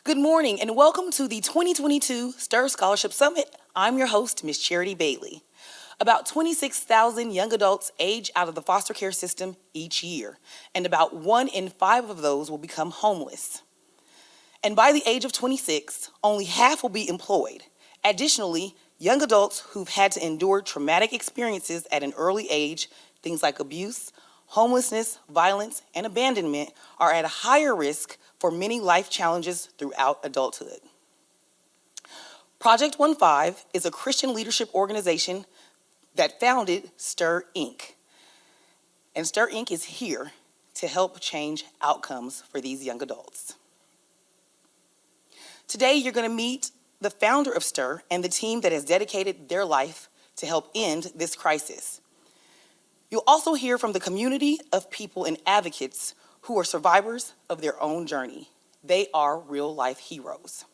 Good morning and welcome to the 2022 Stiir Scholarship Summit. I'm your host, Ms. Charity Bailey. About 26,000 young adults age out of the foster care system each year, and about 1 in 5 of those will become homeless. And by the age of 26, only half will be employed. Additionally, young adults who've had to endure traumatic experiences at an early age, things like abuse, homelessness, violence, and abandonment, are at a higher risk for many life challenges throughout adulthood. Project 15 is a Christian leadership organization that founded Stiir Inc. And Stiir Inc. is here to help change outcomes for these young adults. Today, you're going to meet the founder of Stiir and the team that has dedicated their life to help end this crisis. You'll also hear from the community of people and advocates who are survivors of their own journey. They are real-life heroes.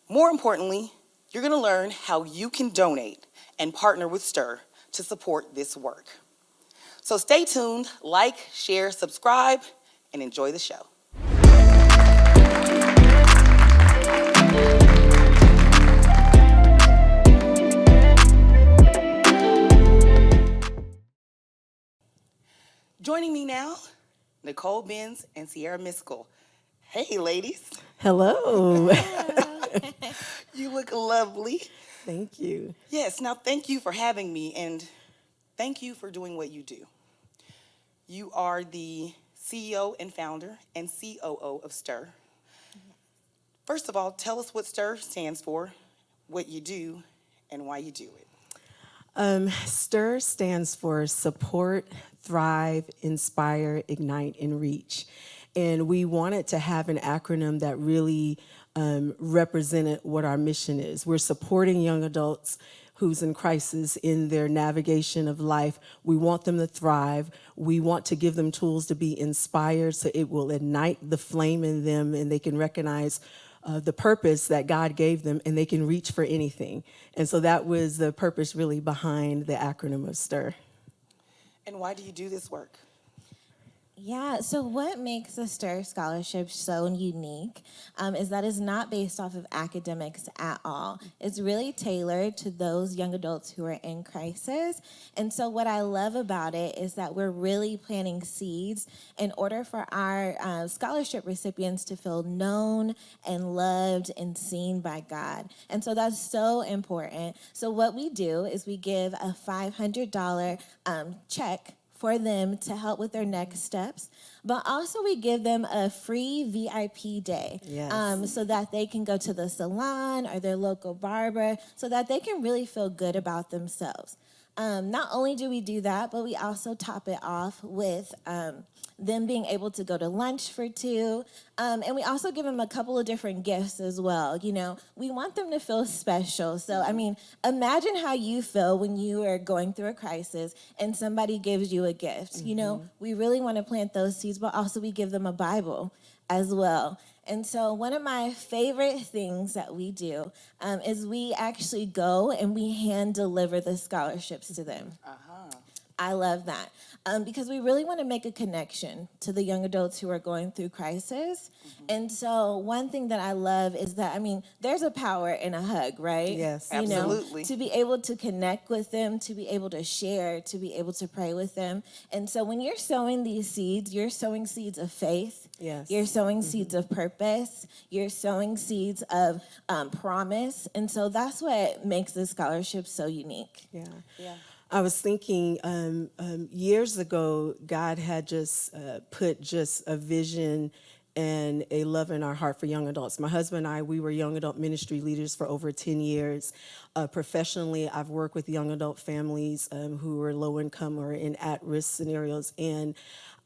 More importantly, you're going to learn how you can donate and partner with Stiir to support this work. So stay tuned, like, share, subscribe, and enjoy the show. Joining me now, Nicole Benz and Sierra Miskell. Hey, ladies. Hello. You look lovely. Thank you. Yes, now thank you for having me, and thank you for doing what you do. You are the CEO and founder and COO of Stiir. First of all, tell us what Stiir stands for, what you do, and why you do it. STIR stands for Support, Thrive, Inspire, Ignite, and Reach. And we wanted to have an acronym that really represented what our mission is. We're supporting young adults who's in crisis in their navigation of life. We want them to thrive. We want to give them tools to be inspired so it will ignite the flame in them and they can recognize the purpose that God gave them, and they can reach for anything. And so that was the purpose really behind the acronym of STIR. And why do you do this work? Yeah, so what makes the Stiir Scholarship so unique is that it's not based off of academics at all. It's really tailored to those young adults who are in crisis. And so what I love about it is that we're really planting seeds in order for our scholarship recipients to feel known and loved and seen by God. And so that's so important. So what we do is we give a $500 check for them to help with their next steps, but also we give them a free VIP day. Yes. So that they can go to the salon or their local barber so that they can really feel good about themselves. Not only do we do that, but we also top it off with them being able to go to lunch for two. And we also give them a couple of different gifts as well. You know, we want them to feel special. So, I mean, imagine how you feel when you are going through a crisis and somebody gives you a gift. Mm-hmm. You know, we really want to plant those seeds, but also we give them a Bible as well. And so one of my favorite things that we do is we actually go and we hand deliver the scholarships to them. I love that because we really want to make a connection to the young adults who are going through crisis. Mm-hmm. And so one thing that I love is that, I mean, there's a power in a hug, right? Yes, absolutely. You know, to be able to connect with them, to be able to share, to be able to pray with them. And so when you're sowing these seeds, you're sowing seeds of faith. Yes. You're sowing seeds of purpose. You're sowing seeds of promise. And so that's what makes this scholarship so unique. Yeah. Yeah. I was thinking years ago, God had just put just a vision and a love in our heart for young adults. My husband and I, we were young adult ministry leaders for over 10 years. Professionally, I've worked with young adult families who are low income or in at-risk scenarios. And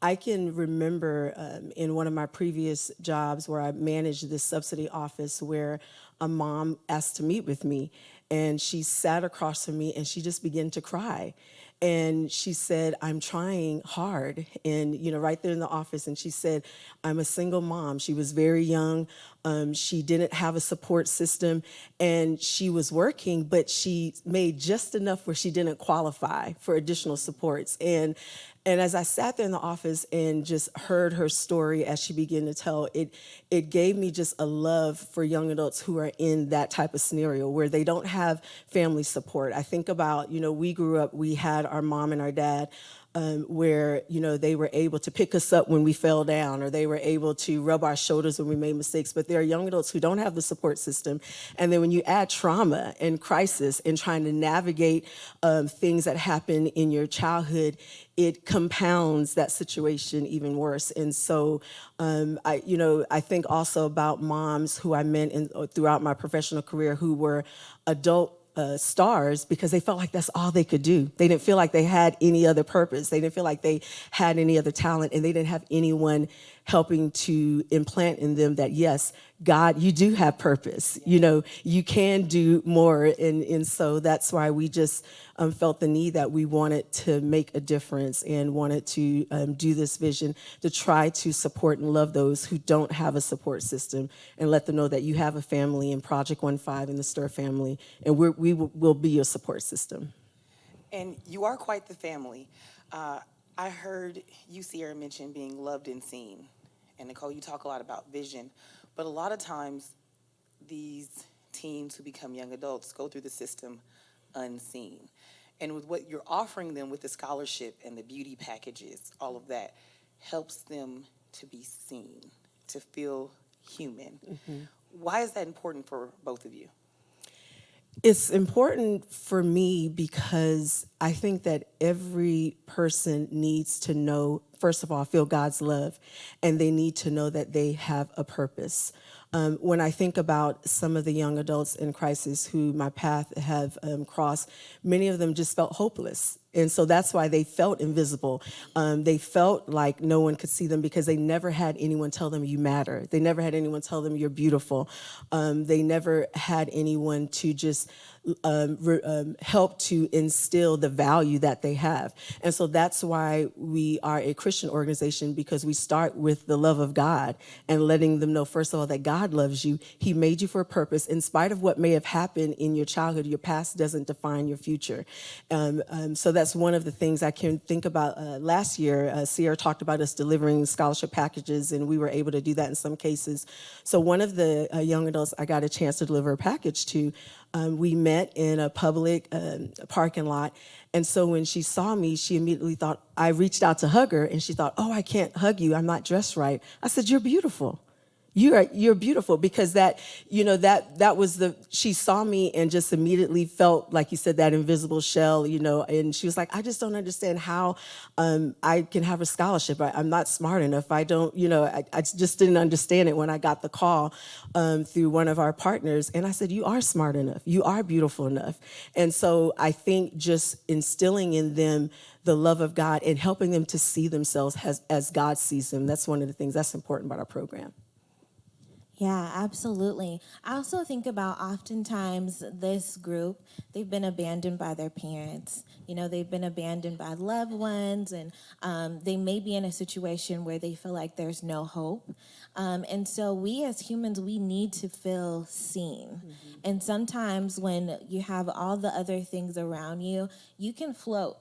I can remember in one of my previous jobs where I managed this subsidy office where a mom asked to meet with me. And she sat across from me and she just began to cry. And she said, I'm trying hard. And, you know, right there in the office. And she said, I'm a single mom. She was very young. She didn't have a support system, and she was working, but she made just enough where she didn't qualify for additional supports. And as I sat there in the office and just heard her story as she began to tell, it gave me just a love for young adults who are in that type of scenario where they don't have family support. I think about, we grew up, we had our mom and our dad, where, they were able to pick us up when we fell down, or they were able to rub our shoulders when we made mistakes. But there are young adults who don't have the support system. And then when you add trauma and crisis and trying to navigate things that happen in your childhood, it compounds that situation even worse. And so I think also about moms who I met throughout my professional career who were adult stars because they felt like that's all they could do. They didn't feel like they had any other purpose. They didn't feel like they had any other talent, and they didn't have anyone helping to implant in them that, yes, God, you do have purpose. You can do more. And so that's why we just felt the need that we wanted to make a difference and wanted to do this vision to try to support and love those who don't have a support system and let them know that you have a family in Project 15 in the Stiir family, and we will be your support system. And you are quite the family. I heard you, Sierra, mention being loved and seen. And Nicole, you talk a lot about vision, but a lot of times these teens who become young adults go through the system unseen. And with what you're offering them with the scholarship and the beauty packages, all of that helps them to be seen, to feel human. Mm-hmm. Why is that important for both of you? It's important for me because I think that every person needs to know, first of all, feel God's love, and they need to know that they have a purpose. When I think about some of the young adults in crisis who my path have crossed, many of them just felt hopeless. And so that's why they felt invisible. They felt like no one could see them because they never had anyone tell them you matter. They never had anyone tell them you're beautiful. They never had anyone to just help to instill the value that they have. And so that's why we are a Christian organization, because we start with the love of God and letting them know, first of all, that God loves you. He made you for a purpose. In spite of what may have happened in your childhood, your past doesn't define your future. So that's one of the things I can think about. Last year, Sierra talked about us delivering scholarship packages, and we were able to do that in some cases. So one of the young adults I got a chance to deliver a package to, we met in a public parking lot. And so when she saw me, she immediately thought, I reached out to hug her, and she thought, oh, I can't hug you. I'm not dressed right. I said, you're beautiful. You're beautiful, because that was she saw me and just immediately felt, like you said, that invisible shell, and she was like, I just don't understand how I can have a scholarship. I'm not smart enough. I don't, I just didn't understand it when I got the call through one of our partners. And I said, you are smart enough. You are beautiful enough. And so I think just instilling in them the love of God and helping them to see themselves as God sees them, that's one of the things that's important about our program. Yeah, absolutely. I also think about oftentimes this group, they've been abandoned by their parents. They've been abandoned by loved ones, and they may be in a situation where they feel like there's no hope. And so we as humans, we need to feel seen. Mm-hmm. And sometimes when you have all the other things around you, you can float,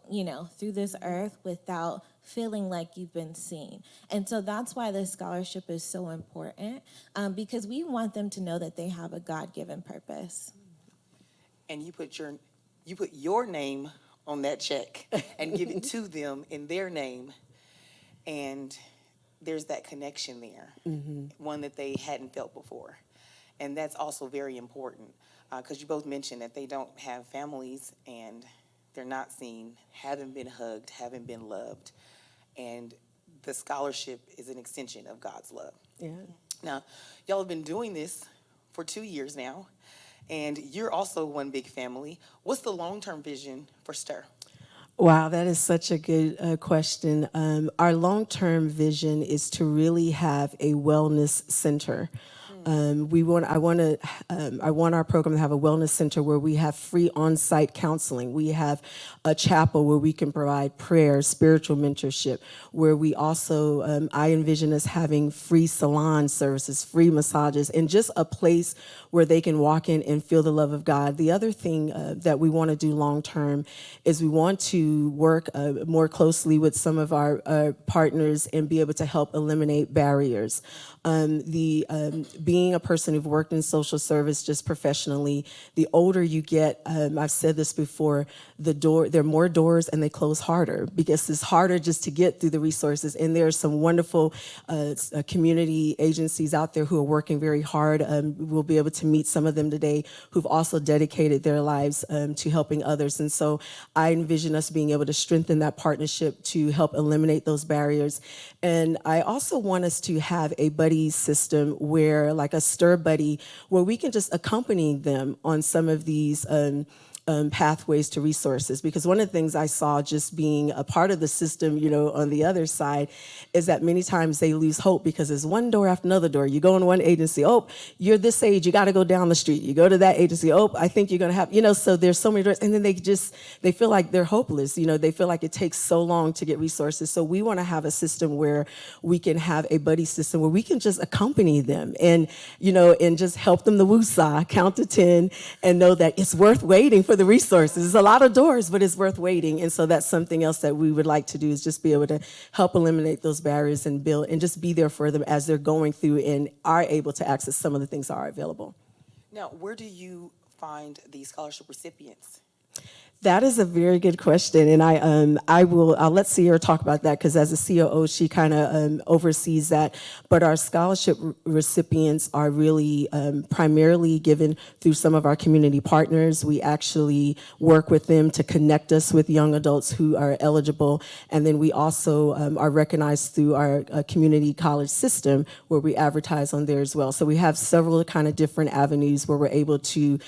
through this earth without feeling like you've been seen. And so that's why this scholarship is so important, because we want them to know that they have a God-given purpose. And you put your name on that check and give it to them in their name, and there's that connection there, mm-hmm. one that they hadn't felt before. And that's also very important, because you both mentioned that they don't have families and they're not seen, haven't been hugged, haven't been loved. And the scholarship is an extension of God's love. Yeah. Now, y'all have been doing this for 2 years now, and you're also one big family. What's the long-term vision for Stiir? Wow, that is such a good question. Our long-term vision is to really have a wellness center I want our program to have a wellness center where we have free on-site counseling. We have a chapel where we can provide prayer, spiritual mentorship, where we also, I envision us having free salon services, free massages, and just a place where they can walk in and feel the love of God. The other thing that we want to do long-term is we want to work more closely with some of our partners and be able to help eliminate barriers. Being a person who've worked in social service just professionally, the older you get, I've said this before, there are more doors and they close harder because it's harder just to get through the resources. And there are some wonderful community agencies out there who are working very hard. We'll be able to meet some of them today who've also dedicated their lives to helping others. And so I envision us being able to strengthen that partnership to help eliminate those barriers. And I also want us to have a buddy system where, like a Stiir buddy, where we can just accompany them on some of these pathways to resources. Because one of the things I saw just being a part of the system, on the other side, is that many times they lose hope because there's one door after another door. You go in one agency, oh, you're this age, you got to go down the street. You go to that agency, oh, I think you're going to have, so there's so many doors. And then they feel like they're hopeless. They feel like it takes so long to get resources. So we want to have a system where we can have a buddy system where we can just accompany them and, and just help them to woosah, count to 10, and know that it's worth waiting for the resources. It's a lot of doors, but it's worth waiting. And so that's something else that we would like to do, is just be able to help eliminate those barriers and build and just be there for them as they're going through and are able to access some of the things that are available. Now, where do you find these scholarship recipients? That is a very good question, and I'll let Stiir talk about that, because as a COO, she kind of oversees that. But our scholarship recipients are really primarily given through some of our community partners. We actually work with them to connect us with young adults who are eligible, and then we also are recognized through our community college system, where we advertise on there as well. So we have several kind of different avenues where we're able to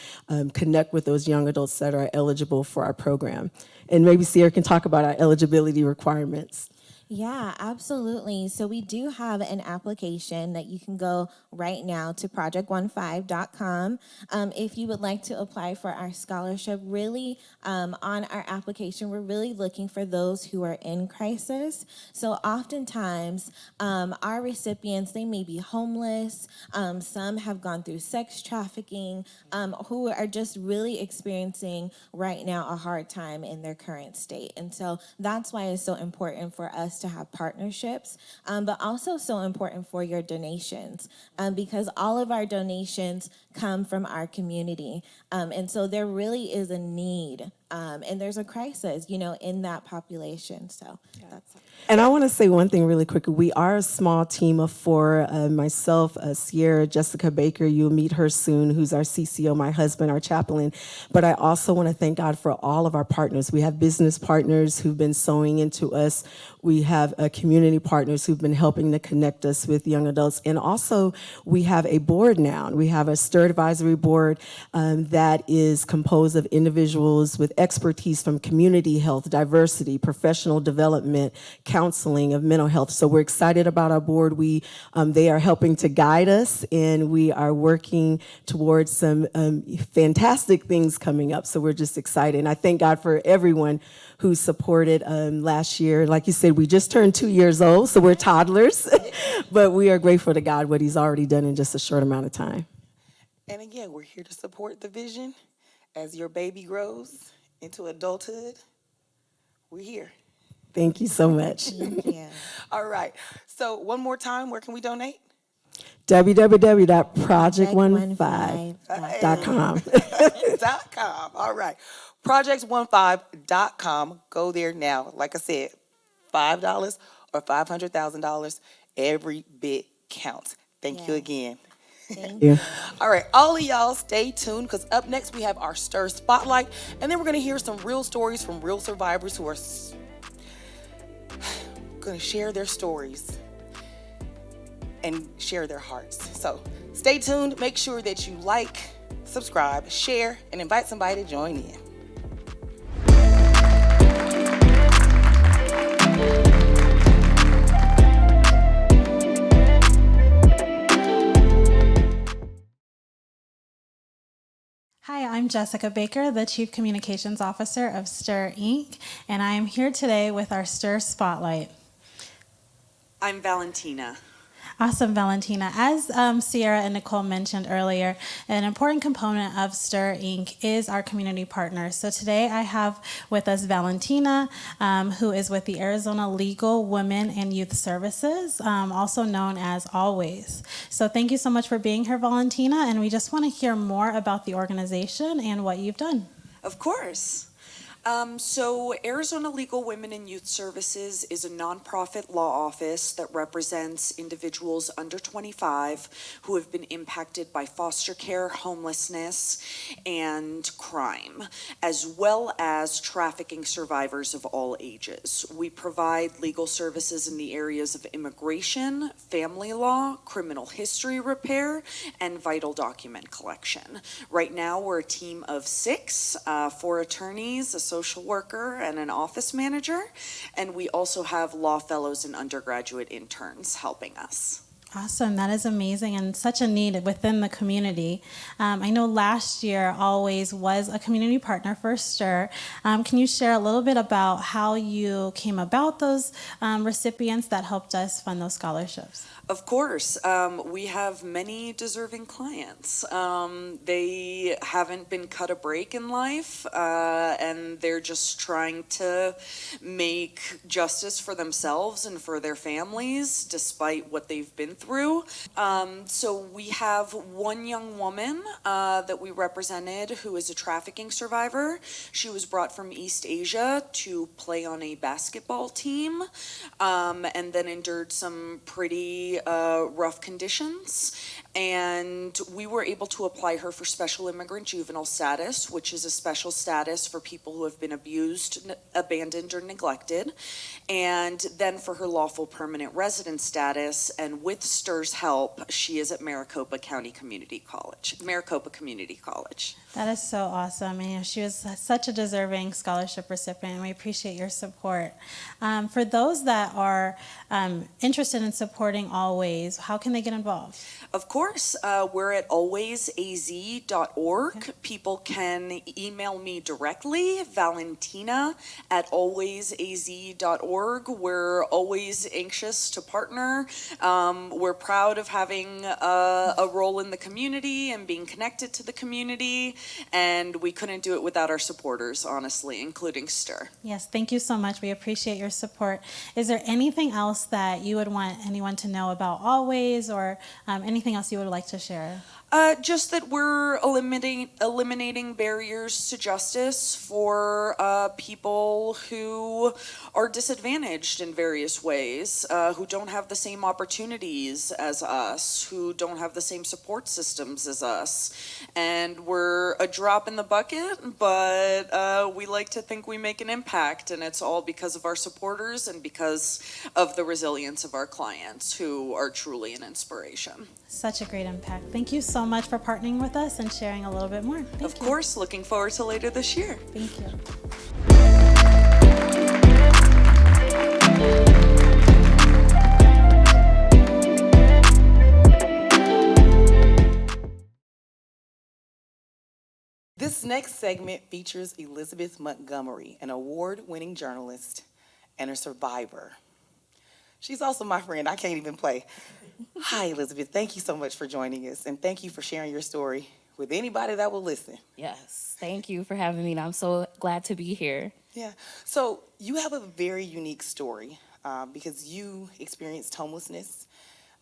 connect with those young adults that are eligible for our program. And maybe Stiir can talk about our eligibility requirements. Yeah, absolutely. So we do have an application that you can go right now to project15.com. If you would like to apply for our scholarship, really on our application, we're really looking for those who are in crisis. So oftentimes our recipients, they may be homeless. Some have gone through sex trafficking, who are just really experiencing right now a hard time in their current state. And so that's why it's so important for us to have partnerships, but also so important for your donations, because all of our donations come from our community. And so there really is a need, and there's a crisis, in that population. So that's it. And I want to say one thing really quickly. We are a small team of 4, myself, Stiir, Jessica Baker, you'll meet her soon, who's our CCO, my husband, our chaplain. But I also want to thank God for all of our partners. We have business partners who've been sewing into us. We have community partners who've been helping to connect us with young adults. And also, we have a board now. We have a Stiir Advisory Board that is composed of individuals with expertise from community health, diversity, professional development, counseling, of mental health. So we're excited about our board. They are helping to guide us, and we are working towards some fantastic things coming up. So we're just excited. And I thank God for everyone who supported last year. Like you said, we just turned 2 years old, so we're toddlers. But we are grateful to God what he's already done in just a short amount of time. And again, we're here to support the vision as your baby grows into adulthood. We're here. Thank you so much. Thank you. All right. So one more time, where can we donate? www.project15.com. .com. All right. Project15.com. Go there now. Like I said, $5 or $500,000. Every bit counts. Thank you again. Thank you. All right, all of y'all stay tuned, because up next we have our Stiir Spotlight, and then we're going to hear some real stories from real survivors who are going to share their stories and share their hearts. So stay tuned. Make sure that you like, subscribe, share, and invite somebody to join in. Hi, I'm Jessica Baker, the Chief Communications Officer of Stiir Inc., and I am here today with our Stiir Spotlight. I'm Valentina. Awesome, Valentina. As Sierra and Nicole mentioned earlier, an important component of Stiir Inc. is our community partners. So today I have with us Valentina, who is with the Arizona Legal Women and Youth Services, also known as Always. So thank you so much for being here, Valentina, and we just want to hear more about the organization and what you've done. Of course. So Arizona Legal Women and Youth Services is a nonprofit law office that represents individuals under 25 who have been impacted by foster care, homelessness, and crime, as well as trafficking survivors of all ages. We provide legal services in the areas of immigration, family law, criminal history repair, and vital document collection. Right now, we're a team of 6, 4 attorneys, a social worker, and an office manager, and we also have law fellows and undergraduate interns helping us. Awesome. That is amazing and such a need within the community. I know last year Always was a community partner for Stiir. Can you share a little bit about how you came about those recipients that helped us fund those scholarships? Of course, we have many deserving clients. They haven't been cut a break in life, and they're just trying to make justice for themselves and for their families, despite what they've been through. So we have one young woman that we represented who is a trafficking survivor. She was brought from East Asia to play on a basketball team, and then endured some pretty rough conditions, and we were able to apply her for special immigrant juvenile status, which is a special status for people who have been abused, abandoned, or neglected, and then for her lawful permanent resident status. And with Stiir's help, she is at Maricopa Community College. That is so awesome. And she was such a deserving scholarship recipient, and we appreciate your support. For those that are interested in supporting Always, how can they get involved? Of course, we're at alwaysaz.org. Okay. People can email me directly, valentina@alwaysaz.org. We're always anxious to partner. We're proud of having a role in the community and being connected to the community, and we couldn't do it without our supporters, honestly, including Stiir. Yes, thank you so much. We appreciate your support. Is there anything else that you would want anyone to know about Always, or anything else you would like to share? Just that we're eliminating barriers to justice for people who are disadvantaged in various ways, who don't have the same opportunities as us, who don't have the same support systems as us. And we're a drop in the bucket, but we like to think we make an impact, and it's all because of our supporters and because of the resilience of our clients, who are truly an inspiration. Such a great impact. Thank you so much for partnering with us and sharing a little bit more. Thank Of you. course, looking forward to later this year. Thank you. This next segment features Elizabeth Montgomery, an award-winning journalist and a survivor. She's also my friend. I can't even play. Hi, Elizabeth. Thank you so much for joining us, and thank you for sharing your story with anybody that will listen. Yes, thank you for having me, and I'm so glad to be here. Yeah. So you have a very unique story because you experienced homelessness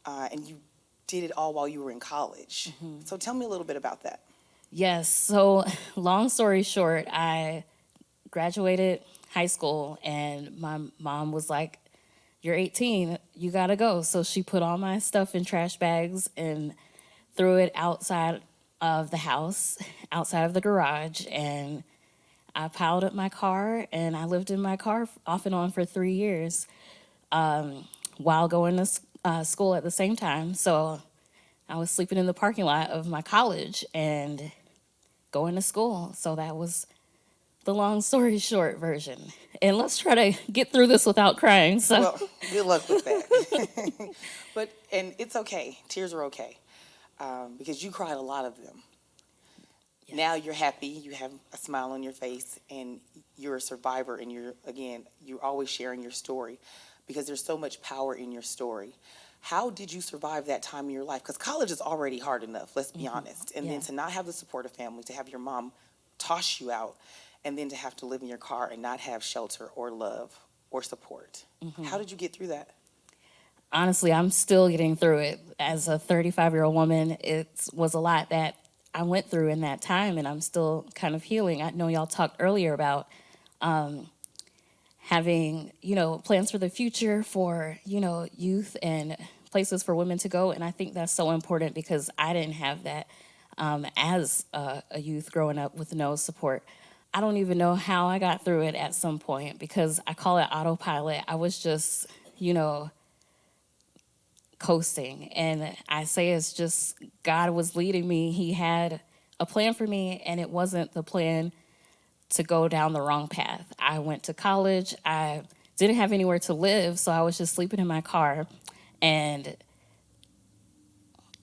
and you did it all while you were in college. So tell me a little bit about that. Yes, so long story short, I graduated high school, and my mom was like, "You're 18, you gotta go." So she put all my stuff in trash bags and threw it outside of the house, outside of the garage, and I piled up my car, and I lived in my car off and on for 3 years while going to school at the same time. So I was sleeping in the parking lot of my college and going to school. So that was the long story short version. And let's try to get through this without crying. So Well, good luck with that. And it's okay. Tears are okay because you cried a lot of them. Now you're happy, you have a smile on your face, and you're a survivor, and you're always sharing your story because there's so much power in your story. How did you survive that time in your life? Because college is already hard enough, let's be honest. And then to not have the support of family, to have your mom toss you out, and then to have to live in your car and not have shelter or love or support. How did you get through that? Honestly, I'm still getting through it. As a 35-year-old woman, it was a lot that I went through in that time, and I'm still kind of healing. I know y'all talked earlier about having, plans for the future for, youth and places for women to go. And I think that's so important because I didn't have that as a youth growing up with no support. I don't even know how I got through it at some point because I call it autopilot. I was just, coasting. And I say it's just God was leading me. He had a plan for me, and it wasn't the plan to go down the wrong path. I went to college. I didn't have anywhere to live, so I was just sleeping in my car. And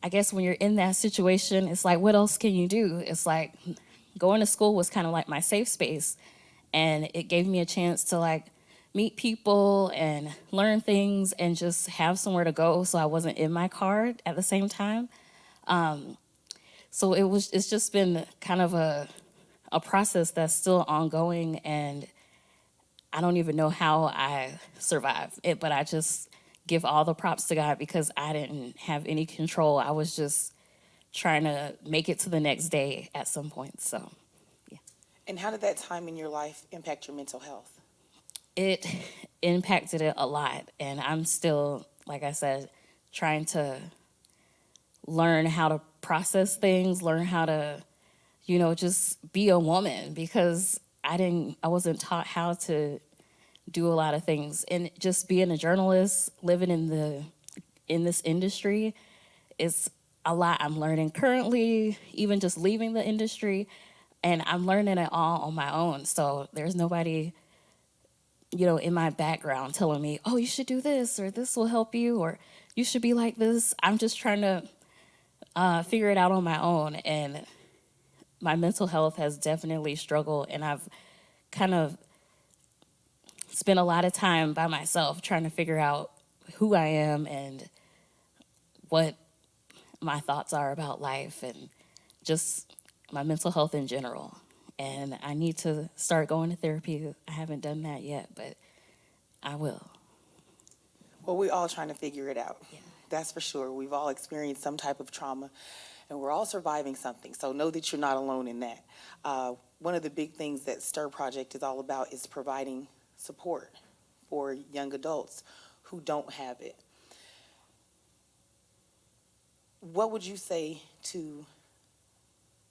I guess when you're in that situation, it's like, what else can you do? It's like going to school was kind of like my safe space, and it gave me a chance to meet people and learn things and just have somewhere to go so I wasn't in my car at the same time. So it's just been kind of a process that's still ongoing, and I don't even know how I survived it, but I just give all the props to God because I didn't have any control. I was just trying to make it to the next day at some point, so yeah. And how did that time in your life impact your mental health? It impacted it a lot, and I'm still, like I said, trying to learn how to process things, learn how to, just be a woman because I wasn't taught how to do a lot of things. And just being a journalist, living in this industry, is a lot I'm learning currently, even just leaving the industry, and I'm learning it all on my own. So there's nobody, in my background telling me, oh, you should do this, or this will help you, or you should be like this. I'm just trying to figure it out on my own. And my mental health has definitely struggled, and I've kind of spent a lot of time by myself trying to figure out who I am and what my thoughts are about life and just my mental health in general. And I need to start going to therapy. I haven't done that yet, but I will. Well, we're all trying to figure it out. Yeah. That's for sure. We've all experienced some type of trauma, and we're all surviving something. So know that you're not alone in that. One of the big things that Stiir Project is all about is providing support for young adults who don't have it. What would you say to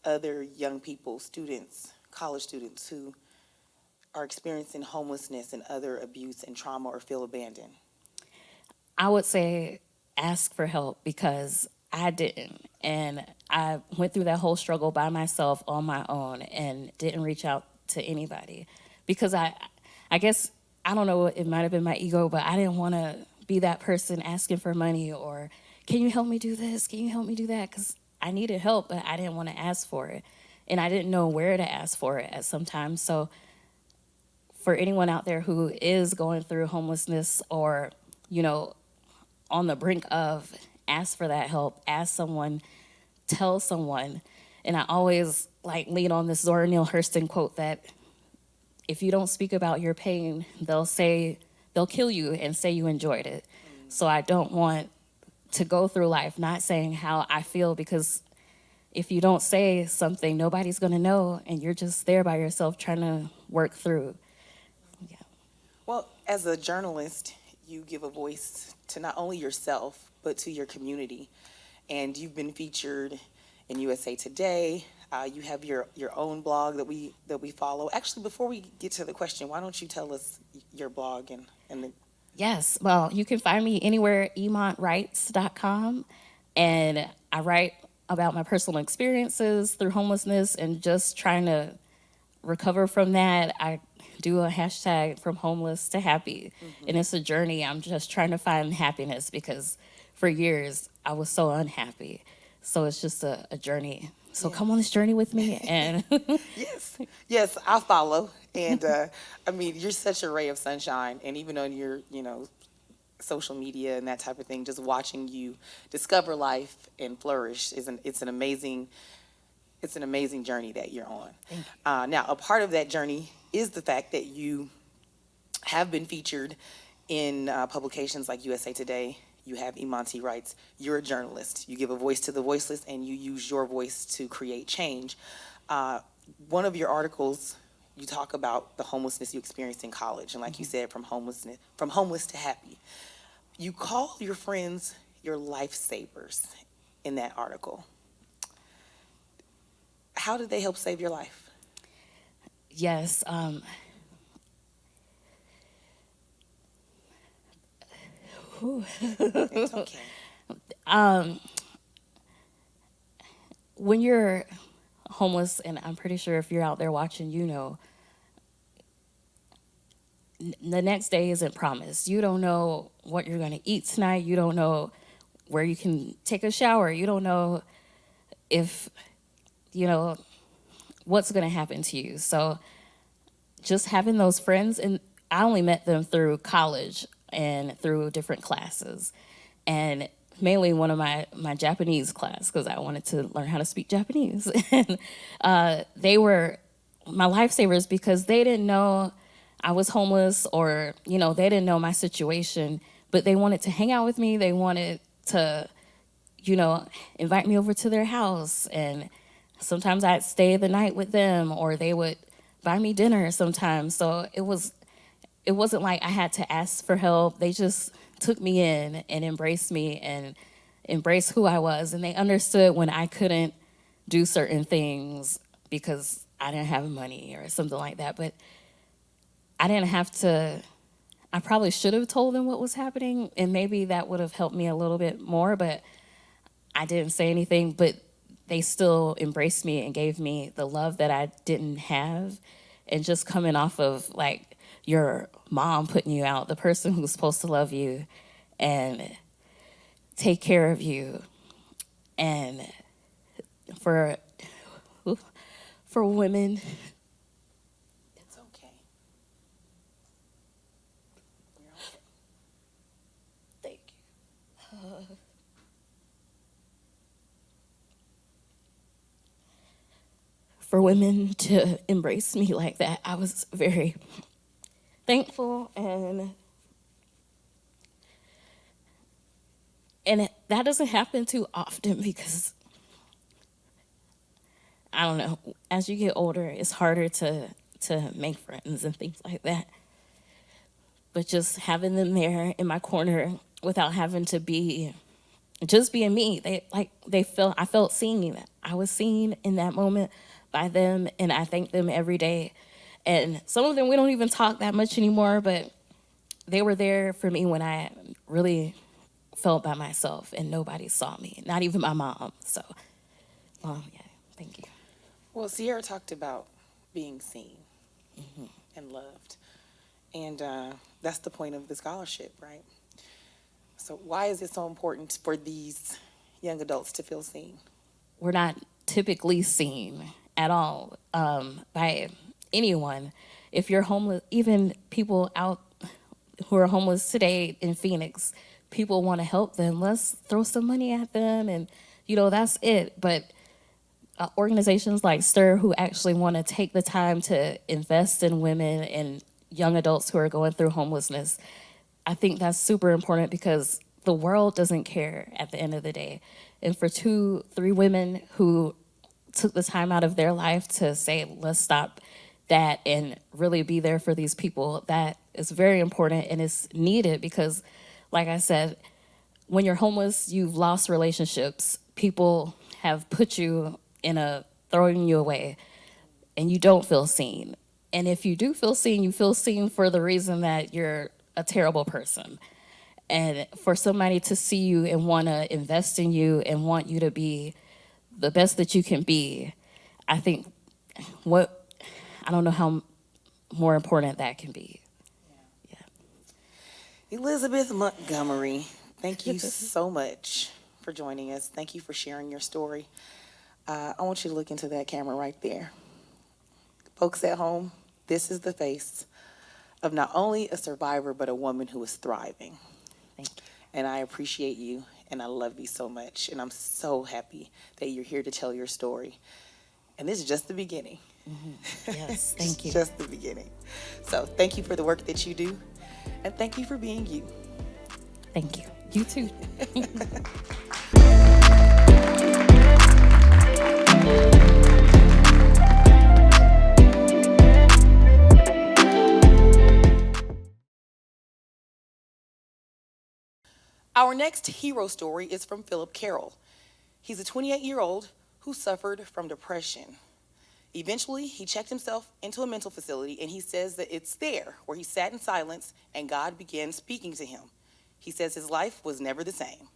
other young people, students, college students who are experiencing homelessness and other abuse and trauma or feel abandoned? I would say ask for help because I didn't. And I went through that whole struggle by myself on my own and didn't reach out to anybody because I guess, I don't know, it might have been my ego, but I didn't want to be that person asking for money or, can you help me do this? Can you help me do that? Because I needed help, but I didn't want to ask for it. And I didn't know where to ask for it at some time. So for anyone out there who is going through homelessness or, on the brink of, ask for that help, ask someone, tell someone. And I always lean on this Zora Neale Hurston quote that if you don't speak about your pain, they'll kill you and say you enjoyed it. So I don't want to go through life not saying how I feel because if you don't say something, nobody's going to know, and you're just there by yourself trying to work through. Yeah. Well, as a journalist, you give a voice to not only yourself, but to your community. And you've been featured in USA Today. You have your own blog that we follow. Actually, before we get to the question, why don't you tell us your blog and the... Yes, well, you can find me anywhere, emontwrites.com, and I write about my personal experiences through homelessness and just trying to recover from that. I do a hashtag from homeless to happy, and it's a journey. I'm just trying to find happiness because for years I was so unhappy. So it's just a journey So come on this journey with me. And Yes, I'll follow. And I mean, you're such a ray of sunshine. And even on your, social media and that type of thing, just watching you discover life and flourish it's an amazing journey that you're on. Now, a part of that journey is the fact that you have been featured in publications like USA Today. You have Imanti Writes. You're a journalist. You give a voice to the voiceless, and you use your voice to create change. One of your articles, you talk about the homelessness you experienced in college, and like you said, from homeless to happy. You call your friends your lifesavers in that article. How did they help save your life? yes, It's okay. when you're homeless, and I'm pretty sure if you're out there watching, the next day isn't promised. You don't know what you're going to eat tonight. You don't know where you can take a shower. You don't know if, what's going to happen to you. So just having those friends, and I only met them through college and through different classes, and mainly one of my Japanese class, because I wanted to learn how to speak Japanese. And they were my lifesavers because they didn't know I was homeless, or they didn't know my situation, but they wanted to hang out with me. They wanted to invite me over to their house, and sometimes I'd stay the night with them, or they would buy me dinner sometimes. So it wasn't like I had to ask for help. They just took me in and embraced me and embraced who I was. And they understood when I couldn't do certain things because I didn't have money or something like that. But I didn't have to. I probably should have told them what was happening, and maybe that would have helped me a little bit more, but I didn't say anything. But they still embraced me and gave me the love that I didn't have. And just coming off of like your mom putting you out, the person who's supposed to love you and take care of you, and for women. It's okay. You're okay. Thank you. For women to embrace me like that, I was very thankful, and that doesn't happen too often because I don't know. As you get older, it's harder to make friends and things like that. But just having them there in my corner without having to be just being me, I felt seen. I was seen in that moment by them, and I thank them every day. And some of them we don't even talk that much anymore, but they were there for me when I really felt by myself and nobody saw me, not even my mom. So, yeah, thank you. Well, Sierra talked about being seen and loved. And that's the point of the scholarship, right? So why is it so important for these young adults to feel seen? We're not typically seen at all by anyone. If you're homeless, even people out who are homeless today in Phoenix, people want to help them. Let's throw some money at them, and that's it. But organizations like Stiir, who actually want to take the time to invest in women and young adults who are going through homelessness, I think that's super important because the world doesn't care at the end of the day. And for 2-3 women who took the time out of their life to say, let's stop that and really be there for these people, that is very important and it's needed because, like I said, when you're homeless, you've lost relationships. People have put you throwing you away, and you don't feel seen. And if you do feel seen, you feel seen for the reason that you're a terrible person. And for somebody to see you and want to invest in you and want you to be the best that you can be, I think I don't know how more important that can be. Yeah. Elizabeth Montgomery, thank you so much for joining us. Thank you for sharing your story. I want you to look into that camera right there. Folks at home, this is the face of not only a survivor, but a woman who is thriving. Thank you. And I appreciate you and I love you so much. And I'm so happy that you're here to tell your story. And this is just the beginning. Yes, thank you. Just the beginning. So thank you for the work that you do. And thank you for being you. Thank you. You too. Our next hero story is from Philip Carroll. He's a 28-year-old who suffered from depression. Eventually, he checked himself into a mental facility, and he says that it's there where he sat in silence and God began speaking to him. He says his life was never the same.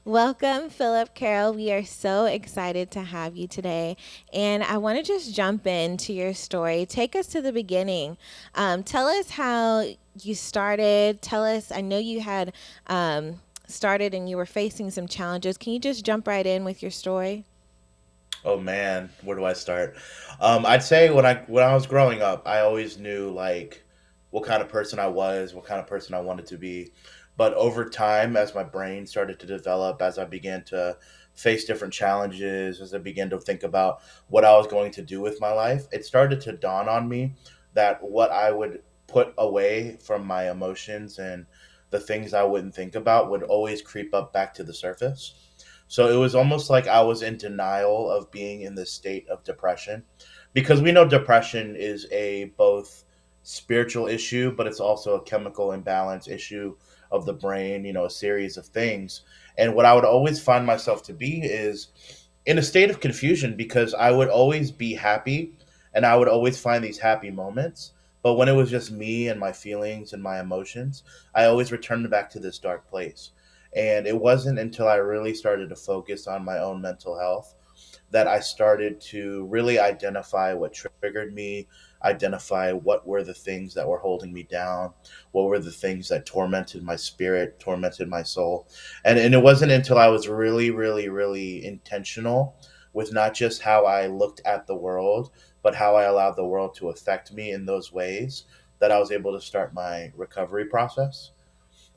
Welcome, Philip Carroll. We are so excited to have you today. And I want to just jump into your story. Take us to the beginning. Tell us how you started. Tell us, I know you had started and you were facing some challenges. Can you just jump right in with your story? Oh man, where do I start? I'd say when I was growing up, I always knew like what kind of person I was, what kind of person I wanted to be. But over time, as my brain started to develop, as I began to face different challenges, as I began to think about what I was going to do with my life, it started to dawn on me that what I would put away from my emotions and the things I wouldn't think about would always creep up back to the surface. So it was almost like I was in denial of being in this state of depression because we know depression is a both spiritual issue, but it's also a chemical imbalance issue of the brain, a series of things. And what I would always find myself to be is in a state of confusion because I would always be happy and I would always find these happy moments. But when it was just me and my feelings and my emotions, I always returned back to this dark place. And it wasn't until I really started to focus on my own mental health that I started to really identify what triggered me, identify what were the things that were holding me down, what were the things that tormented my spirit, tormented my soul. And it wasn't until I was really, really, really intentional with not just how I looked at the world, but how I allowed the world to affect me in those ways that I was able to start my recovery process.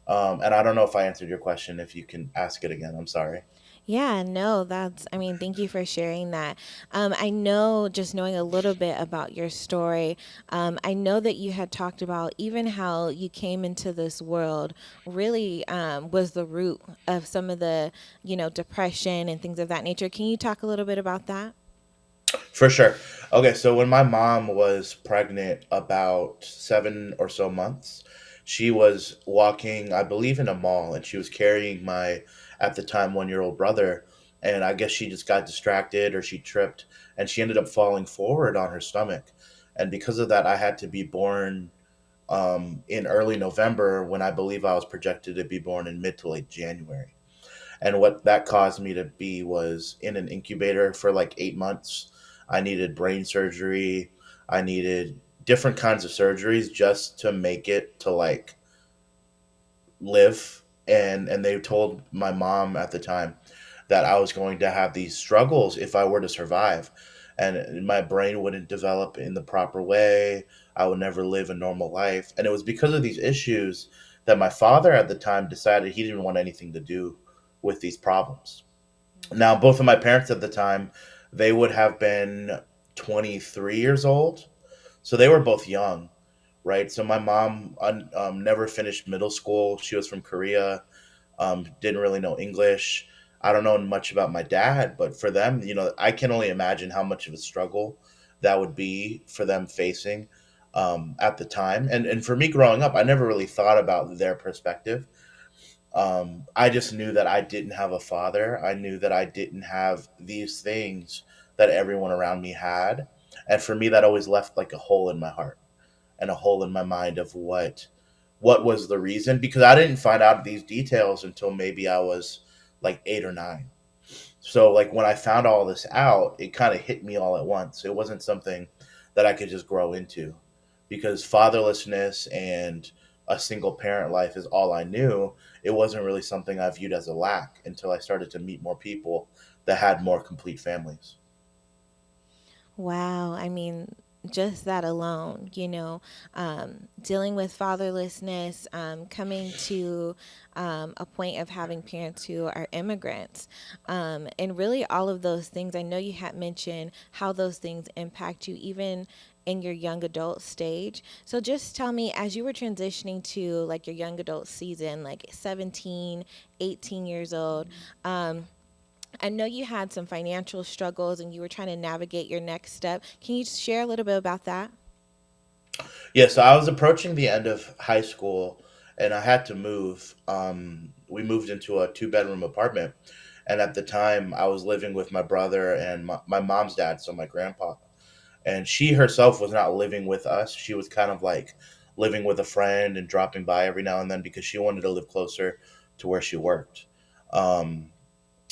And I don't know if I answered your question. If you can ask it again, I'm sorry. Yeah, no, I mean, thank you for sharing that. I know just knowing a little bit about your story, I know that you had talked about even how you came into this world really was the root of some of the, depression and things of that nature. Can you talk a little bit about that? For sure. Okay, so when my mom was pregnant about 7 or so months, she was walking, I believe, in a mall, and she was carrying my, at the time, 1 year old brother. And I guess she just got distracted or she tripped, and she ended up falling forward on her stomach. And because of that, I had to be born in early November when I believe I was projected to be born in mid to late January. And what that caused me to be was in an incubator for like 8 months. I needed brain surgery. I needed different kinds of surgeries just to make it to like live. And they told my mom at the time that I was going to have these struggles if I were to survive. And my brain wouldn't develop in the proper way. I would never live a normal life. And it was because of these issues that my father at the time decided he didn't want anything to do with these problems. Now, both of my parents at the time, they would have been 23 years old. So they were both young, right? So my mom never finished middle school. She was from Korea, didn't really know English. I don't know much about my dad, but for them, I can only imagine how much of a struggle that would be for them facing at the time. And for me growing up, I never really thought about their perspective. I just knew that I didn't have a father. I knew that I didn't have these things that everyone around me had. And for me, that always left like a hole in my heart and a hole in my mind of what was the reason, because I didn't find out these details until maybe I was like 8 or 9. So like when I found all this out, it kind of hit me all at once. It wasn't something that I could just grow into because fatherlessness and a single parent life is all I knew. It wasn't really something I viewed as a lack until I started to meet more people that had more complete families. Wow. I mean, just that alone, dealing with fatherlessness, coming to a point of having parents who are immigrants, and really all of those things. I know you had mentioned how those things impact you even in your young adult stage. So just tell me, as you were transitioning to like your young adult season, like 17, 18 years old, I know you had some financial struggles and you were trying to navigate your next step. Can you share a little bit about that? Yeah, so I was approaching the end of high school and I had to move. We moved into a two-bedroom apartment. And at the time, I was living with my brother and my mom's dad, so my grandpa. And she herself was not living with us. She was kind of like living with a friend and dropping by every now and then because she wanted to live closer to where she worked. Um,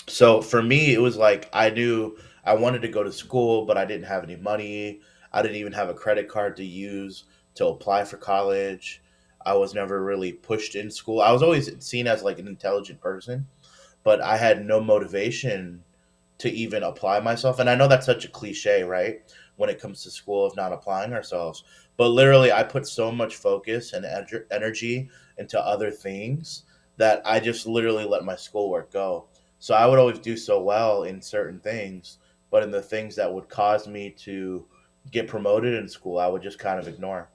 so for me, it was like I knew I wanted to go to school, but I didn't have any money. I didn't even have a credit card to use to apply for college. I was never really pushed in school. I was always seen as like an intelligent person, but I had no motivation to even apply myself. And I know that's such a cliche, right? When it comes to school of not applying ourselves. But literally, I put so much focus and energy into other things that I just literally let my schoolwork go. So I would always do so well in certain things, but in the things that would cause me to get promoted in school, I would just kind of ignore.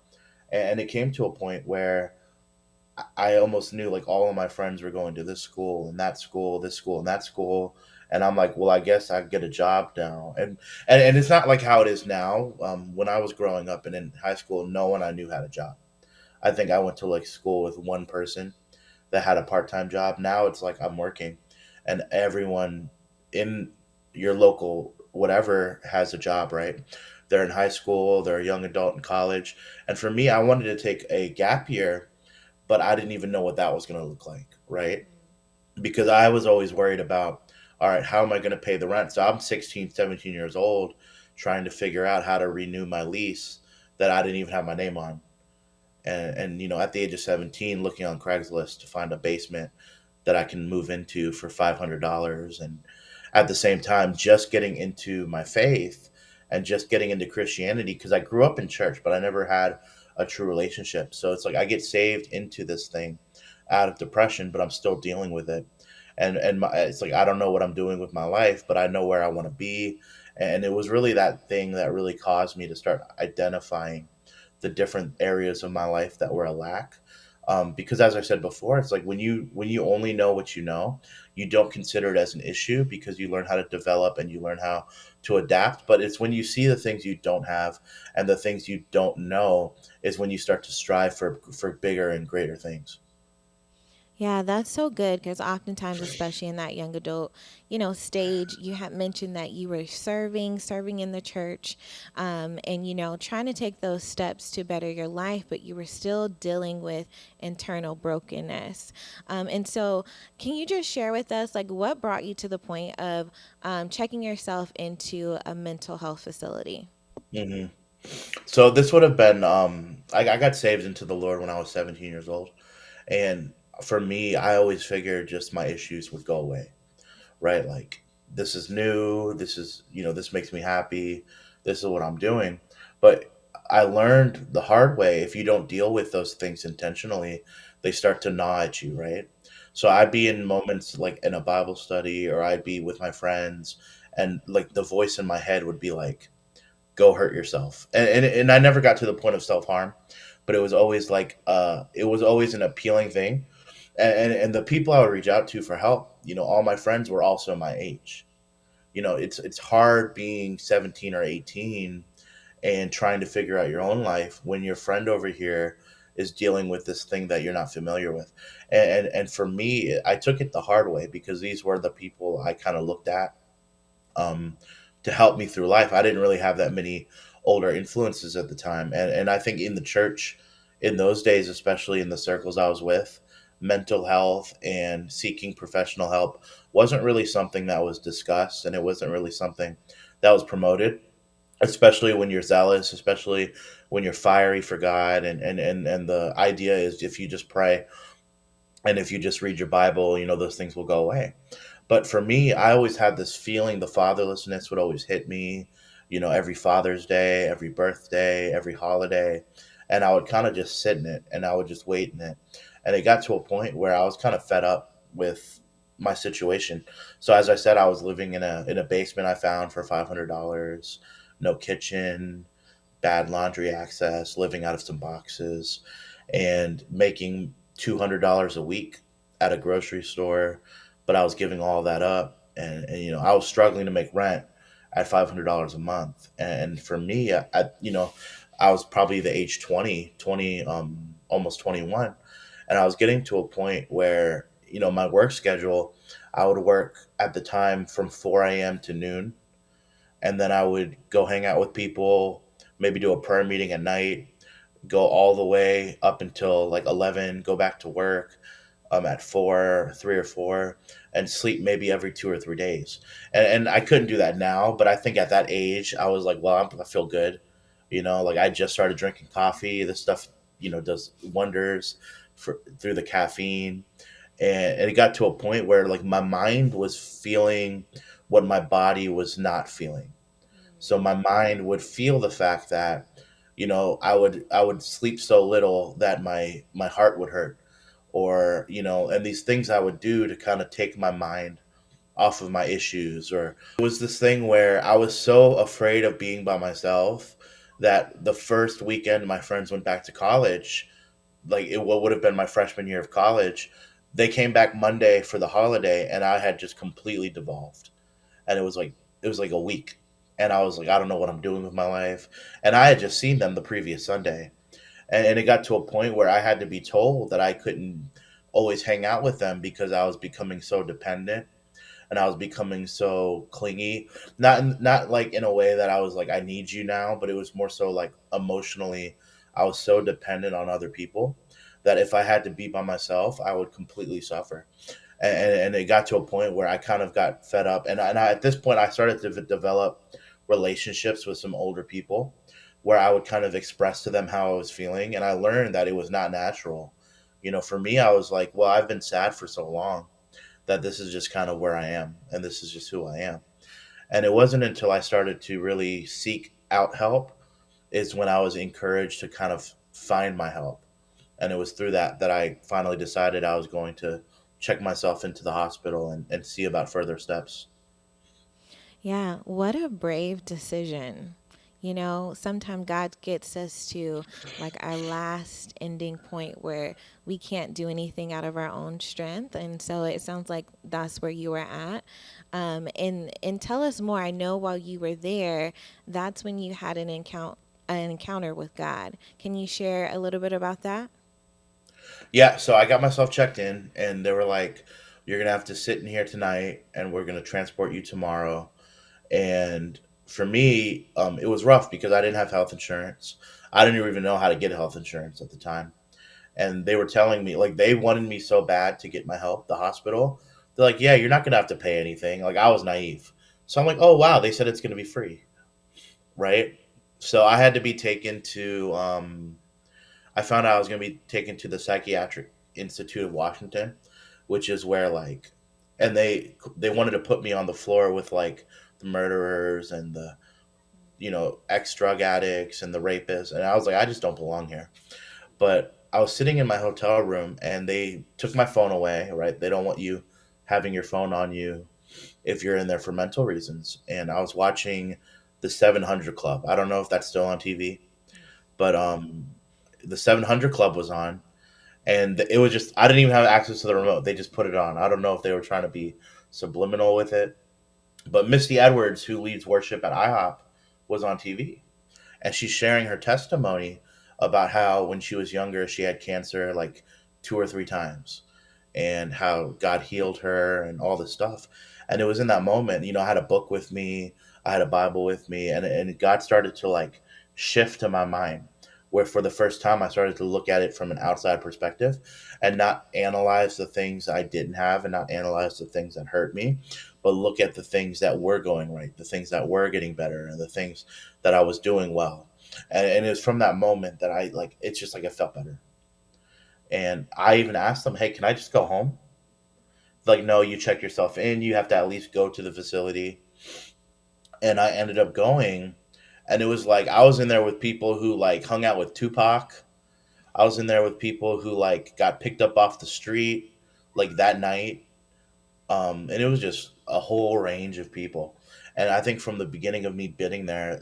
And it came to a point where I almost knew like all of my friends were going to this school and that school, this school and that school, and I'm like, well, I guess I get a job now. And it's not like how it is now. When I was growing up and in high school, no one I knew had a job. I think I went to like school with one person that had a part time job. Now it's like I'm working, and everyone in your local whatever has a job, right? They're in high school, they're a young adult in college, and for me, I wanted to take a gap year, but I didn't even know what that was going to look like, right? Because I was always worried about, all right, how am I going to pay the rent? So I'm 16, 17 years old trying to figure out how to renew my lease that I didn't even have my name on. And at the age of 17, looking on Craigslist to find a basement that I can move into for $500. And at the same time, just getting into my faith and just getting into Christianity because I grew up in church, but I never had a true relationship. So it's like I get saved into this thing out of depression, but I'm still dealing with it. It's like I don't know what I'm doing with my life, but I know where I want to be. And it was really that thing that really caused me to start identifying the different areas of my life that were a lack. Because as I said before, it's like when you only know what you don't consider it as an issue because you learn how to develop and you learn how to adapt. But it's when you see the things you don't have and the things you don't know is when you start to strive for bigger and greater things. Yeah, that's so good because oftentimes, especially in that young adult, stage, you had mentioned that you were serving in the church, and trying to take those steps to better your life, but you were still dealing with internal brokenness. And so, can you just share with us, like, what brought you to the point of checking yourself into a mental health facility? hmm So this would have been I got saved into the Lord when I was 17 years old, and for me, I always figured just my issues would go away, right? Like this is new, this makes me happy, this is what I'm doing. But I learned the hard way if you don't deal with those things intentionally, they start to gnaw at you, right? So I'd be in moments like in a Bible study or I'd be with my friends and like the voice in my head would be like, go hurt yourself. And I never got to the point of self-harm, but it was always like it was always an appealing thing. And the people I would reach out to for help, all my friends were also my age. It's hard being 17 or 18 and trying to figure out your own life when your friend over here is dealing with this thing that you're not familiar with. And for me, I took it the hard way because these were the people I kind of looked at um, to help me through life. I didn't really have that many older influences at the time. And I think in the church, in those days, especially in the circles I was with, mental health and seeking professional help wasn't really something that was discussed and it wasn't really something that was promoted, especially when you're zealous, especially when you're fiery for God. And the idea is if you just pray and if you just read your Bible, those things will go away. But for me, I always had this feeling the fatherlessness would always hit me, every Father's Day, every birthday, every holiday. And I would kind of just sit in it and I would just wait in it. And it got to a point where I was kind of fed up with my situation. So as I said, I was living in a basement I found for $500, no kitchen, bad laundry access, living out of some boxes, and making $200 a week at a grocery store. But I was giving all that up, and I was struggling to make rent at $500 a month. And for me, I was probably the age 20, 20, almost 21, and I was getting to a point where my work schedule, I would work at the time from 4 a.m. to noon, and then I would go hang out with people, maybe do a prayer meeting at night, go all the way up until like 11, go back to work at 4, 3 or 4, and sleep maybe every 2 or 3 days. And I couldn't do that now, but I think at that age, I was like, well, I feel good. Like I just started drinking coffee. This stuff, does wonders through the caffeine. And it got to a point where like my mind was feeling what my body was not feeling. So my mind would feel the fact that I would sleep so little that my heart would hurt, or and these things I would do to kind of take my mind off of my issues. Or it was this thing where I was so afraid of being by myself that the first weekend my friends went back to college, like what would have been my freshman year of college, they came back Monday for the holiday and I had just completely devolved. And it was like a week, and I was like, I don't know what I'm doing with my life. And I had just seen them the previous Sunday, and it got to a point where I had to be told that I couldn't always hang out with them because I was becoming so dependent and I was becoming so clingy. Not like in a way that I was like, I need you now, but it was more so like emotionally, I was so dependent on other people that if I had to be by myself, I would completely suffer. And it got to a point where I kind of got fed up. At this point, I started to develop relationships with some older people where I would kind of express to them how I was feeling. And I learned that it was not natural. For me, I was like, well, I've been sad for so long that this is just kind of where I am and this is just who I am. And it wasn't until I started to really seek out help is when I was encouraged to kind of find my help. And it was through that I finally decided I was going to check myself into the hospital and see about further steps. Yeah, what a brave decision. Sometimes God gets us to like our last ending point where we can't do anything out of our own strength. And so it sounds like that's where you were at. And tell us more. I know while you were there, that's when you had an encounter with God. Can you share a little bit about that? Yeah, so I got myself checked in, and they were like, "You're gonna have to sit in here tonight, and we're gonna transport you tomorrow." And for me, it was rough because I didn't have health insurance. I didn't even know how to get health insurance at the time, and they were telling me like they wanted me so bad to get my help. The hospital, they're like, "Yeah, you're not gonna have to pay anything." Like I was naive, so I'm like, "Oh wow," they said it's gonna be free, right? So I had to be taken to I found out I was going to be taken to the Psychiatric Institute of Washington, which is where like, and they wanted to put me on the floor with like the murderers and the ex drug addicts and the rapists, and I was like, I just don't belong here. But I was sitting in my hotel room, and they took my phone away. Right? They don't want you having your phone on you if you're in there for mental reasons. And I was watching the 700 Club. I don't know if that's still on TV, but the 700 Club was on, and it was just I didn't even have access to the remote. They just put it on. I don't know if they were trying to be subliminal with it, but Misty Edwards, who leads worship at IHOP, was on TV, and she's sharing her testimony about how when she was younger she had cancer like 2 or 3 times, and how God healed her and all this stuff. And it was in that moment, I had a book with me, I had a Bible with me, and God started to like shift to my mind, where for the first time I started to look at it from an outside perspective and not analyze the things I didn't have and not analyze the things that hurt me, but look at the things that were going right, the things that were getting better, and the things that I was doing well. And it was from that moment that I like, it's just like I felt better. And I even asked them, hey, can I just go home? like, no, you check yourself in. You have to at least go to the facility. And I ended up going, and it was like I was in there with people who like hung out with Tupac. I was in there with people who like got picked up off the street like that night. And it was just a whole range of people. And I think from the beginning of me getting there,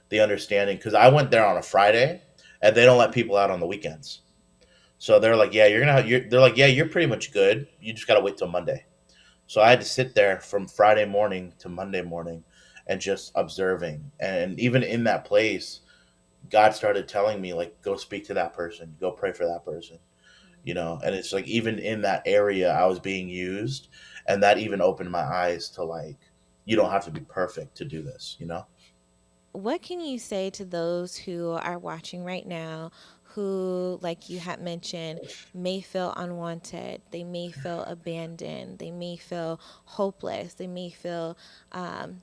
the understanding, because I went there on a Friday, and they don't let people out on the weekends. So they're like, yeah, they're like, yeah, you're pretty much good. You just gotta wait till Monday. So I had to sit there from Friday morning to Monday morning and just observing. And even in that place, God started telling me, like, go speak to that person, go pray for that person, and it's like even in that area I was being used, and that even opened my eyes to, like, you don't have to be perfect to do this. What can you say to those who are watching right now who, like you had mentioned, may feel unwanted, they may feel abandoned, they may feel hopeless, they may feel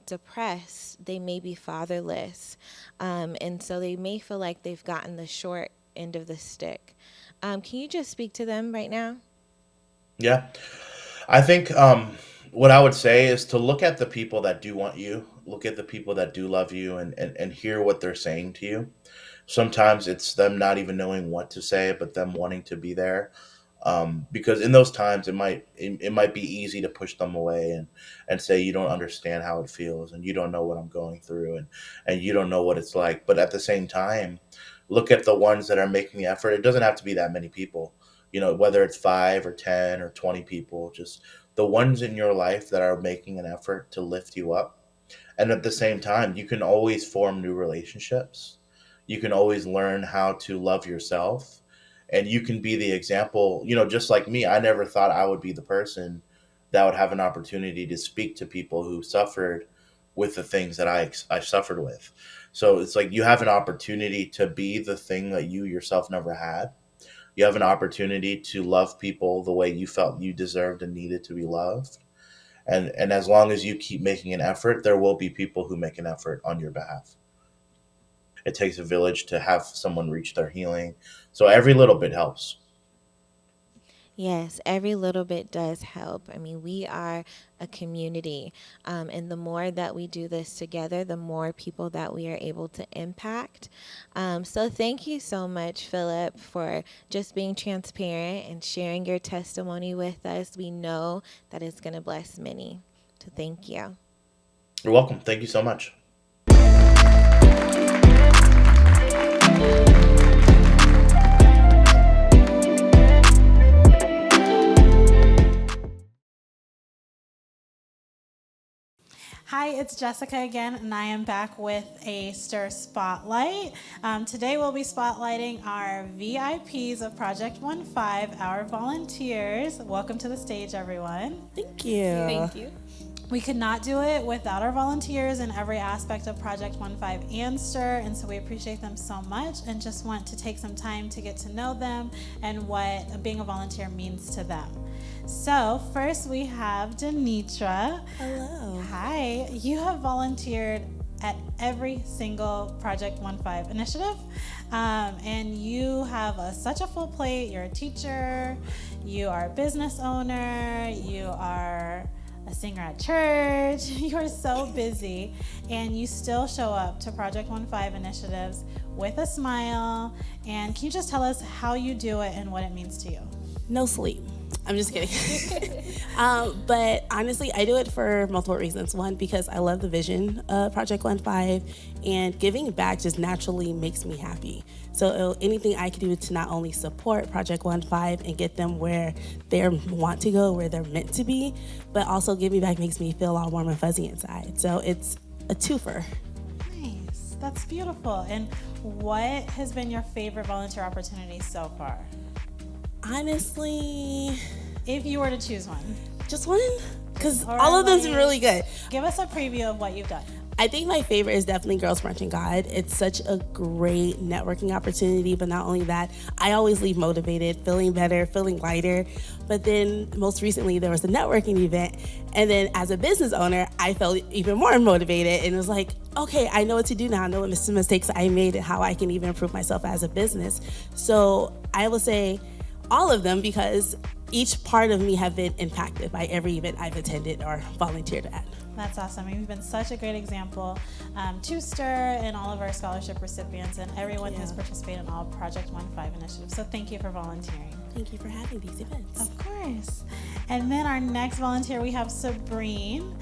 depressed, they may be fatherless, and so they may feel like they've gotten the short end of the stick. Can you just speak to them right now? Yeah, I think what I would say is to look at the people that do want you, look at the people that do love you, and hear what they're saying to you. Sometimes it's them not even knowing what to say, but them wanting to be there. Because in those times, it might be easy to push them away and say you don't understand how it feels, and you don't know what I'm going through, and you don't know what it's like. But at the same time, look at the ones that are making the effort. It doesn't have to be that many people, whether it's 5 or 10 or 20 people, just the ones in your life that are making an effort to lift you up. And at the same time, you can always form new relationships. You can always learn how to love yourself. And you can be the example, just like me. I never thought I would be the person that would have an opportunity to speak to people who suffered with the things that I suffered with. So it's like you have an opportunity to be the thing that you yourself never had. You have an opportunity to love people the way you felt you deserved and needed to be loved. And as long as you keep making an effort, there will be people who make an effort on your behalf. It takes a village to have someone reach their healing. So every little bit helps. Yes, every little bit does help. I mean, we are a community, and the more that we do this together, the more people that we are able to impact. So thank you so much, Philip, for just being transparent and sharing your testimony with us. We know that it's going to bless many. So thank you. You're welcome. Thank you so much. Hi, it's Jessica again, and I am back with a Stiir Spotlight. Today we'll be spotlighting our VIPs of Project 15, our volunteers. Welcome to the stage, everyone. Thank you. Thank you. We could not do it without our volunteers in every aspect of Project 15 and Stiir, and so we appreciate them so much and just want to take some time to get to know them and what being a volunteer means to them. So first we have Denitra. Hello. Hi, you have volunteered at every single Project 15 initiative, and you have such a full plate. You're a teacher, you are a business owner, you are a singer at church. You're so busy, and you still show up to Project 15 initiatives with a smile. And can you just tell us how you do it and what it means to you? No sleep. I'm just kidding. But honestly, I do it for multiple reasons. One, because I love the vision of Project 15, and giving back just naturally makes me happy. So anything I can do to not only support Project 15 and get them where they want to go, where they're meant to be, but also giving back makes me feel all warm and fuzzy inside. So it's a twofer. Nice. That's beautiful. And what has been your favorite volunteer opportunity so far? Honestly, If you were to choose one, just one, because Or all of them's like- really good. give us a preview of what you've done. I think my favorite is definitely Girls Brunch and God. It's such a great networking opportunity, but not only that, I always leave motivated, feeling better, feeling lighter. But then most recently there was a networking event, and then as a business owner, I felt even more motivated, and it was like, okay, I know what to do now. I know what mistakes I made and how I can even improve myself as a business. So I will say all of them because each part of me have been impacted by every event I've attended or volunteered at. That's awesome. You've been such a great example to Stiir and all of our scholarship recipients and everyone who's participated in all Project 1.5 initiatives. So thank you for volunteering. Thank you for having these events. Of course. And then our next volunteer, we have Sabrine.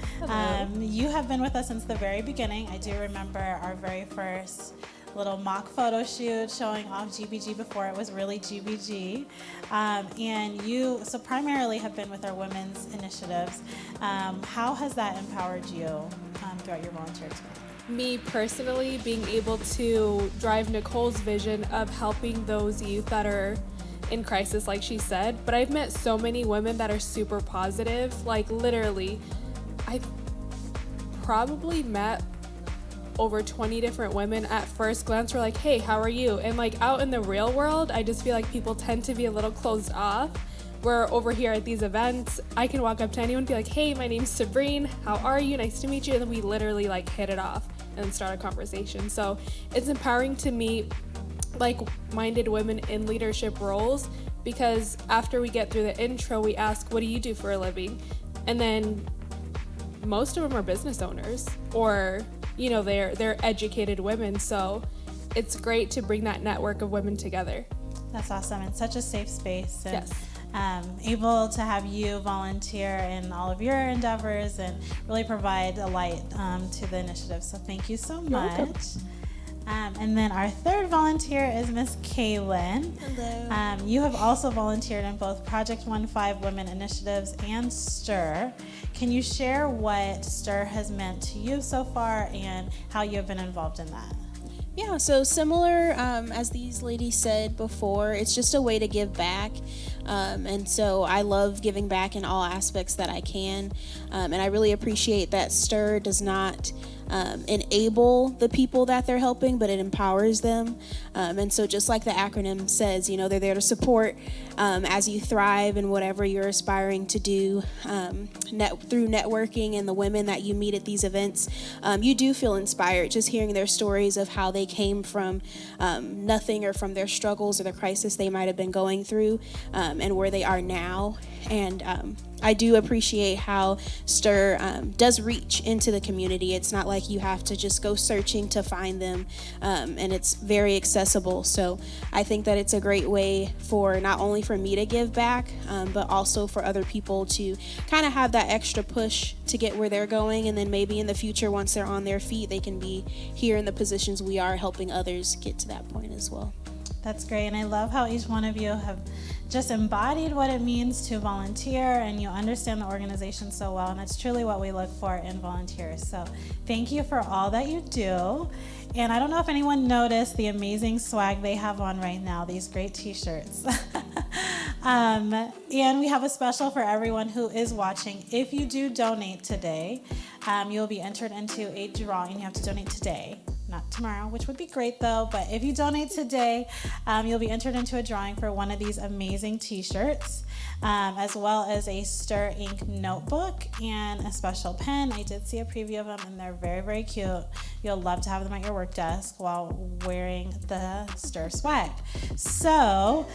You have been with us since the very beginning. I do remember our very first little mock photo shoot showing off GBG before it was really GBG. And you, so primarily have been with our women's initiatives. How has that empowered you throughout your volunteer experience? Me personally, being able to drive Nicole's vision of helping those youth that are in crisis, like she said. But I've met so many women that are super positive. Like literally, I've probably met over 20 different women at first glance were like, hey, how are you? And like out in the real world, I just feel like people tend to be a little closed off. Where over here at these events, I can walk up to anyone and be like, hey, my name's Sabrine, how are you? Nice to meet you. And then we literally like hit it off and start a conversation. So it's empowering to meet like-minded women in leadership roles, because after we get through the intro, we ask, what do you do for a living? And then most of them are business owners, or you know, they're educated women. So it's great to bring that network of women together. That's awesome. It's such a safe space. And, Yes. Able to have you volunteer in all of your endeavors and really provide a light to the initiative. So thank you so much. And then our third volunteer is Miss Kaylin. Hello. You have also volunteered in both Project 1.5 Women Initiatives and Stiir. Can you share what Stiir has meant to you so far and how you have been involved in that? Yeah, so similar as these ladies said before, it's just a way to give back. And so I love giving back in all aspects that I can. And I really appreciate that Stiir does not enable the people that they're helping, but it empowers them. And so just like the acronym says, you know, they're there to support as you thrive in whatever you're aspiring to do through networking and the women that you meet at these events. You do feel inspired just hearing their stories of how they came from nothing, or from their struggles or the crisis they might have been going through, and where they are now. And I do appreciate how Stiir does reach into the community. It's not like you have to just go searching to find them, and it's very accessible. So I think that it's a great way for not only for me to give back, but also for other people to kind of have that extra push to get where they're going. And then maybe in the future, once they're on their feet, they can be here in the positions we are, helping others get to that point as well. That's great. And I love how each one of you have just embodied what it means to volunteer, and you understand the organization so well, and that's truly what we look for in volunteers. So thank you for all that you do. And I don't know if anyone noticed the amazing swag they have on right now, these great t-shirts. And we have a special for everyone who is watching. If you do donate today, you'll be entered into a drawing. You have to donate today, not tomorrow, which would be great though. But if you donate today, you'll be entered into a drawing for one of these amazing t-shirts, as well as a Stiir Ink notebook and a special pen. I did see a preview of them, and they're very, very cute. You'll love to have them at your work desk while wearing the Stiir swag. So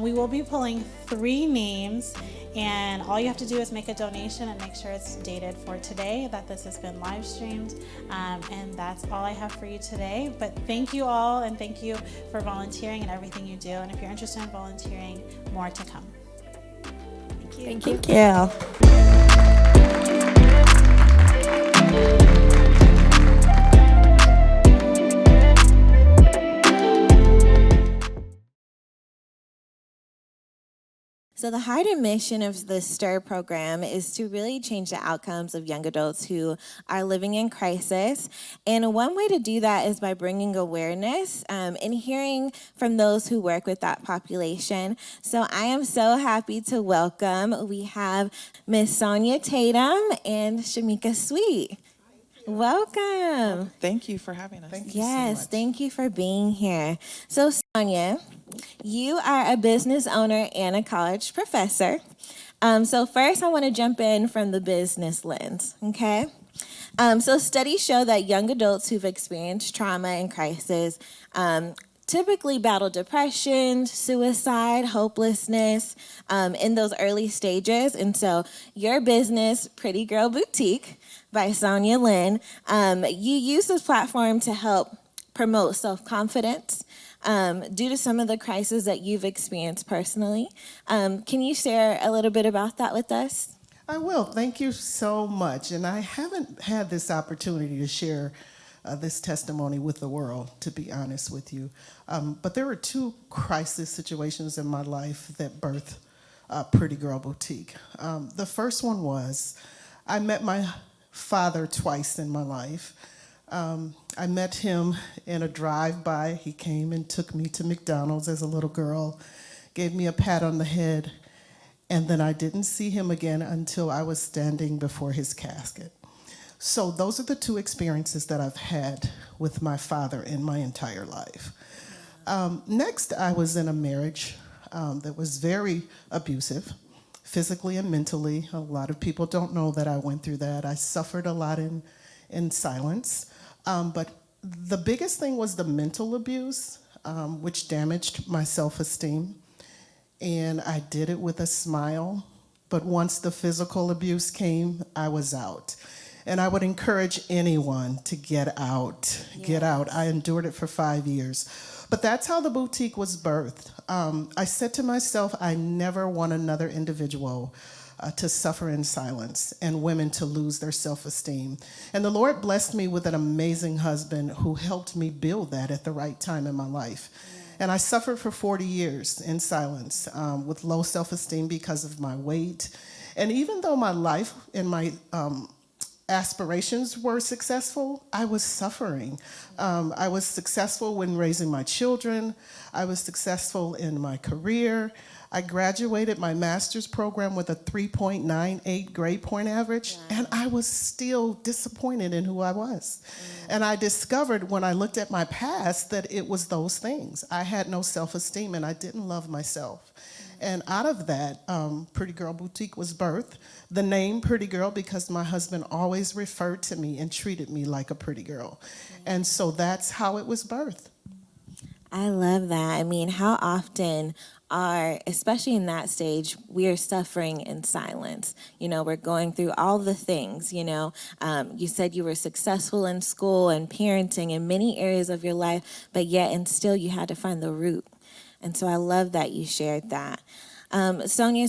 we will be pulling 3 names, and all you have to do is make a donation and make sure it's dated for today, that this has been live streamed. And that's all I have for you today. But thank you all, and thank you for volunteering and everything you do. And if you're interested in volunteering, more to come. Thank you. Yeah. So the heart and mission of the Stiir program is to really change the outcomes of young adults who are living in crisis. And one way to do that is by bringing awareness and hearing from those who work with that population. So I am so happy to welcome, we have Miss Sonia Tatum and Shamika Sweet. Welcome. Thank you for having us. Yes, thank you for being here. So Sonia, you are a business owner and a college professor. So first I want to jump in from the business lens, okay? So studies show that young adults who've experienced trauma and crisis typically battle depression, suicide, hopelessness in those early stages. And so your business, Pretty Girl Boutique by Sonia Lynn, you use this platform to help promote self-confidence due to some of the crises that you've experienced personally. Can you share a little bit about that with us? I will. Thank you so much. And I haven't had this opportunity to share this testimony with the world, to be honest with you. But there were two crisis situations in my life that birthed Pretty Girl Boutique. The first one was I met my father twice in my life. I met him in a drive-by. He came and took me to McDonald's as a little girl, gave me a pat on the head, and then I didn't see him again until I was standing before his casket. So those are the two experiences that I've had with my father in my entire life. Next, I was in a marriage that was very abusive, physically and mentally. A lot of people don't know that I went through that. I suffered a lot in silence. But the biggest thing was the mental abuse, which damaged my self-esteem. And I did it with a smile. But once the physical abuse came, I was out. And I would encourage anyone to get out. Yes. Get out. I endured it for 5 years. But that's how the boutique was birthed. I said to myself, I never want another individual to suffer in silence and women to lose their self-esteem. And the Lord blessed me with an amazing husband who helped me build that at the right time in my life. And I suffered for 40 years in silence with low self-esteem because of my weight. And even though my life and my aspirations were successful, I was suffering. I was successful when raising my children. I was successful in my career. I graduated my master's program with a 3.98 grade point average, and I was still disappointed in who I was. And I discovered when I looked at my past that it was those things. I had no self-esteem and I didn't love myself. And out of that, Pretty Girl Boutique was birthed. The name Pretty Girl because my husband always referred to me and treated me like a pretty girl. And so that's how it was birthed. I love that. I mean, how often especially in that stage, we are suffering in silence. You know, we're going through all the things, you know. You said you were successful in school and parenting in many areas of your life, but yet and still you had to find the root. And so I love that you shared that. Sonia,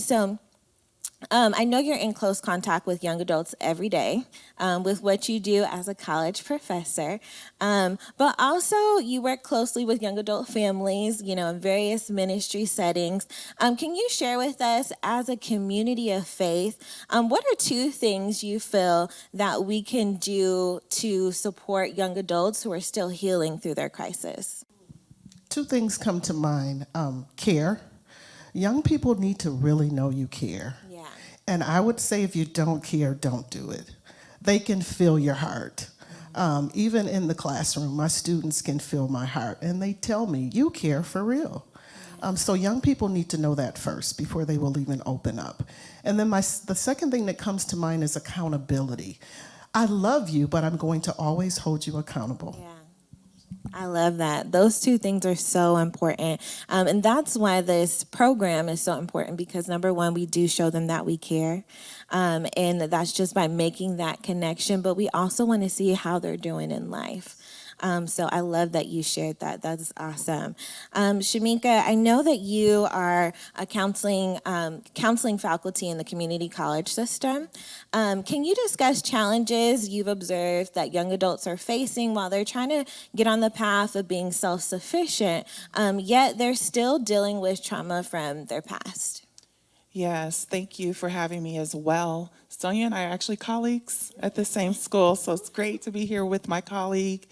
I know you're in close contact with young adults every day with what you do as a college professor, but also you work closely with young adult families, you know, in various ministry settings. Can you share with us, as a community of faith, what are two things you feel that we can do to support young adults who are still healing through their crisis? Two things come to mind. Care. Young people need to really know you care. Yeah. And I would say if you don't care, don't do it. They can feel your heart. Even in the classroom, my students can feel my heart. And they tell me, you care for real. So young people need to know that first before they will even open up. And then the second thing that comes to mind is accountability. I love you, but I'm going to always hold you accountable. Yeah. I love that. Those two things are so important. And that's why this program is so important, because number one, we do show them that we care. And that's just by making that connection. But we also want to see how they're doing in life. So I love that you shared that. That's awesome. Shamika, I know that you are a counseling faculty in the community college system. Can you discuss challenges you've observed that young adults are facing while they're trying to get on the path of being self-sufficient, yet they're still dealing with trauma from their past? Yes, thank you for having me as well. Sonia and I are actually colleagues at the same school, so it's great to be here with my colleague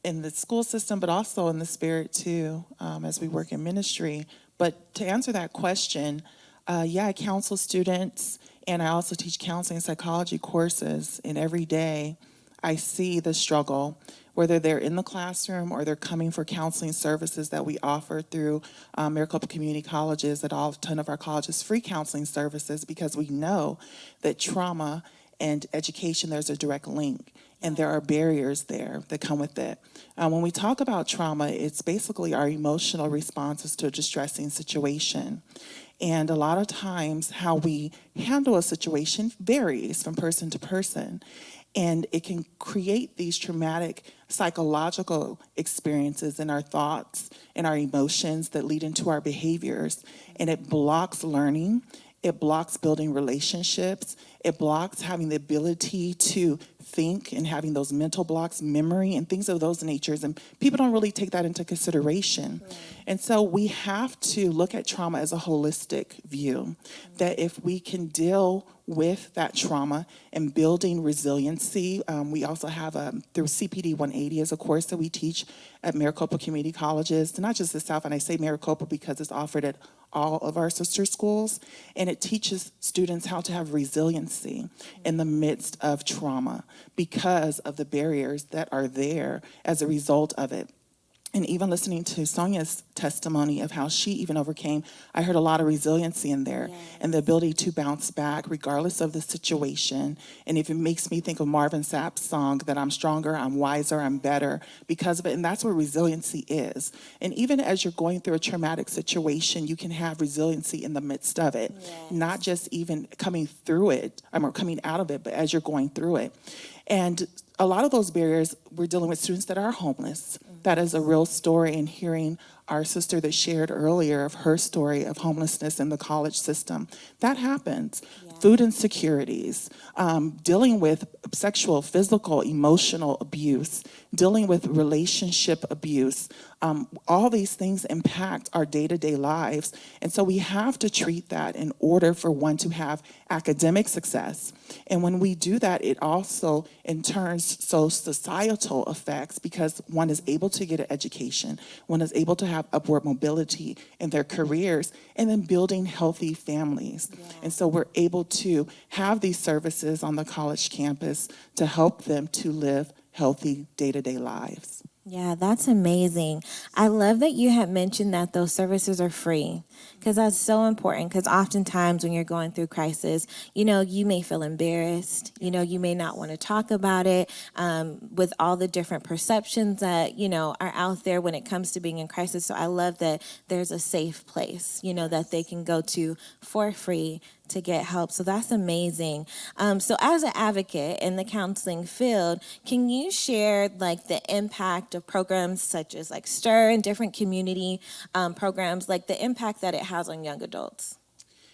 in the school system, but also in the spirit too, as we work in ministry. But to answer that question, I counsel students, and I also teach counseling and psychology courses, and every day I see the struggle, whether they're in the classroom or they're coming for counseling services that we offer through Maricopa Community Colleges. At all 10 of our colleges, free counseling services, because we know that trauma and education, there's a direct link. and there are barriers there that come with it. When we talk about trauma, it's basically our emotional responses to a distressing situation. And a lot of times, how we handle a situation varies from person to person. And it can create these traumatic psychological experiences in our thoughts and our emotions that lead into our behaviors. And it blocks learning. It blocks building relationships. It blocks having the ability to think and having those mental blocks, memory, and things of those natures. And people don't really take that into consideration. Right. And so we have to look at trauma as a holistic view, that if we can deal with that trauma and building resiliency, we also have through CPD 180 is a course that we teach at Maricopa Community Colleges, not just the South, and I say Maricopa because it's offered at all of our sister schools, and it teaches students how to have resiliency in the midst of trauma because of the barriers that are there as a result of it. And even listening to Sonia's testimony of how she even overcame, I heard a lot of resiliency in there, and the ability to bounce back regardless of the situation. And if it makes me think of Marvin Sapp's song that I'm stronger, I'm wiser, I'm better because of it. And that's what resiliency is. And even as you're going through a traumatic situation, you can have resiliency in the midst of it, not just even coming through it or coming out of it, but as you're going through it. And a lot of those barriers, we're dealing with students that are homeless. That is a real story, and hearing our sister that shared earlier of her story of homelessness in the college system, that happens. Food insecurities, dealing with sexual, physical, emotional abuse, dealing with relationship abuse. All these things impact our day-to-day lives. And so we have to treat that in order for one to have academic success. And when we do that, it also in turn shows societal effects because one is able to get an education, one is able to have upward mobility in their careers, and then building healthy families. And so we're able to have these services on the college campus to help them to live healthy day-to-day lives. Yeah, that's amazing. I love that you had mentioned that those services are free, because that's so important. Because oftentimes when you're going through crisis, you may feel embarrassed. You may not want to talk about it with all the different perceptions that, are out there when it comes to being in crisis. So I love that there's a safe place, that they can go to for free to get help. So that's amazing. So as an advocate in the counseling field, can you share the impact of programs such as Stiir and different community programs, the impact that it has on young adults?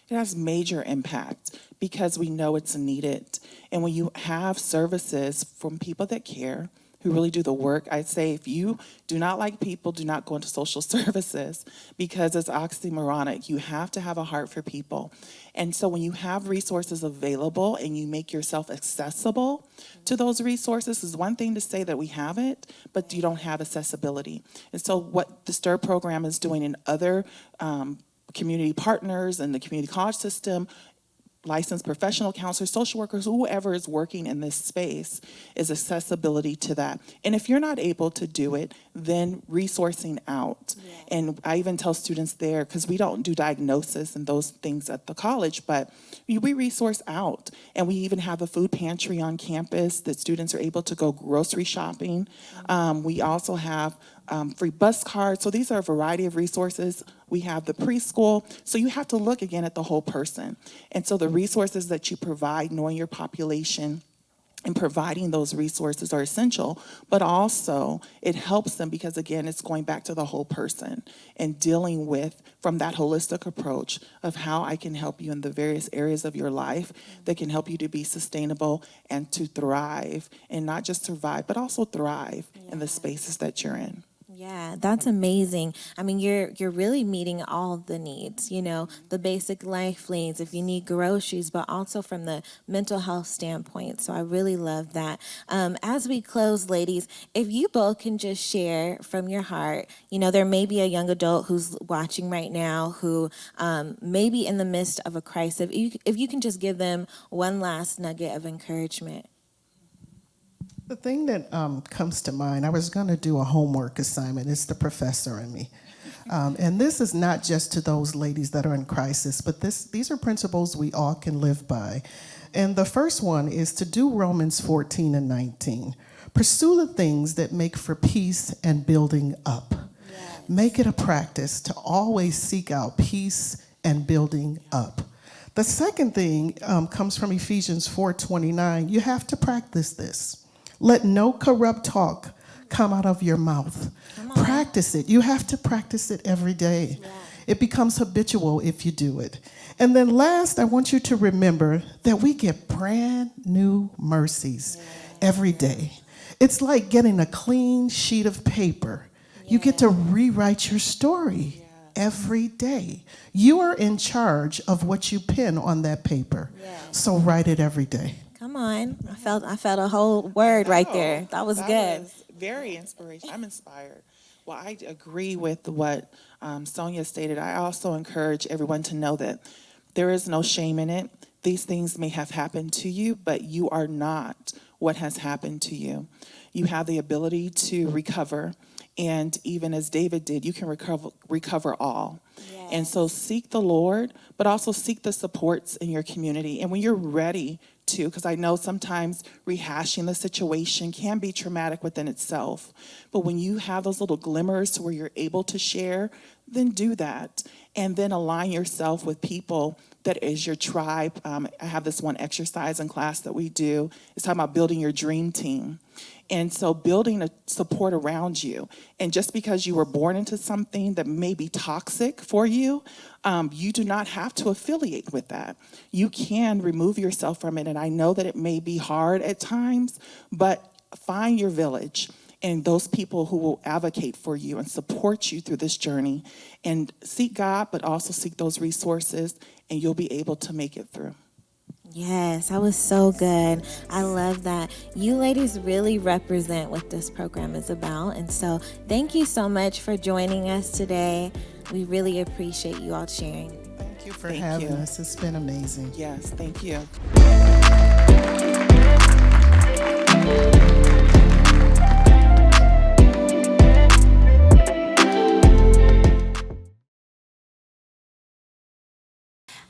It has major impact because we know it's needed. And when you have services from people that care, who really do the work, I'd say if you do not like people, do not go into social services because it's oxymoronic. You have to have a heart for people. And so when you have resources available and you make yourself accessible to those resources, is one thing to say that we have it, but you don't have accessibility. And so what the Stiir program is doing in other community partners and the community college system, licensed professional counselors, social workers, whoever is working in this space, is accessibility to that. And if you're not able to do it, then resourcing out. And I even tell students there, because we don't do diagnosis and those things at the college, but we resource out. And we even have a food pantry on campus that students are able to go grocery shopping. We also have free bus cards. So these are a variety of resources. We have the preschool. So you have to look again at the whole person. And so the resources that you provide, knowing your population and providing those resources are essential, but also it helps them because, again, it's going back to the whole person and dealing with from that holistic approach of how I can help you in the various areas of your life that can help you to be sustainable and to thrive, and not just survive, but also thrive in the spaces that you're in. Yeah, that's amazing. I mean, you're really meeting all the needs, the basic life needs, if you need groceries, but also from the mental health standpoint. So I really love that. As we close, ladies, if you both can just share from your heart, there may be a young adult who's watching right now who may be in the midst of a crisis. If you can just give them one last nugget of encouragement. The thing that comes to mind, I was going to do a homework assignment. It's the professor in me. And this is not just to those ladies that are in crisis, but these are principles we all can live by. And the first one is to do Romans 14 and 19. Pursue the things that make for peace and building up. Yes. Make it a practice to always seek out peace and building up. The second thing comes from Ephesians 4:29. You have to practice this. Let no corrupt talk come out of your mouth. Practice it. You have to practice it every day. Yeah. It becomes habitual if you do it. And then last, I want you to remember that we get brand new mercies every day. It's like getting a clean sheet of paper. You get to rewrite your story every day. You are in charge of what you pen on that paper. So write it every day. Come on. I felt a whole word right there. That was good. Was very inspirational. I'm inspired. Well, I agree with what Sonia stated. I also encourage everyone to know that there is no shame in it. These things may have happened to you, but you are not what has happened to you. You have the ability to recover. And even as David did, you can recover all. Yes. And so seek the Lord, but also seek the supports in your community. And when you're ready to, because I know sometimes rehashing the situation can be traumatic within itself. But when you have those little glimmers to where you're able to share, then do that. And then align yourself with people that is your tribe. I have this one exercise in class that we do. It's talking about building your dream team. And so building a support around you. And just because you were born into something that may be toxic for you, you do not have to affiliate with that. You can remove yourself from it. And I know that it may be hard at times, but find your village and those people who will advocate for you and support you through this journey. And seek God, but also seek those resources, and you'll be able to make it through. Yes, that was so good. I love that. You ladies really represent what this program is about. And so thank you so much for joining us today. We really appreciate you all sharing. Thank you for having us. It's been amazing. Yes, thank you.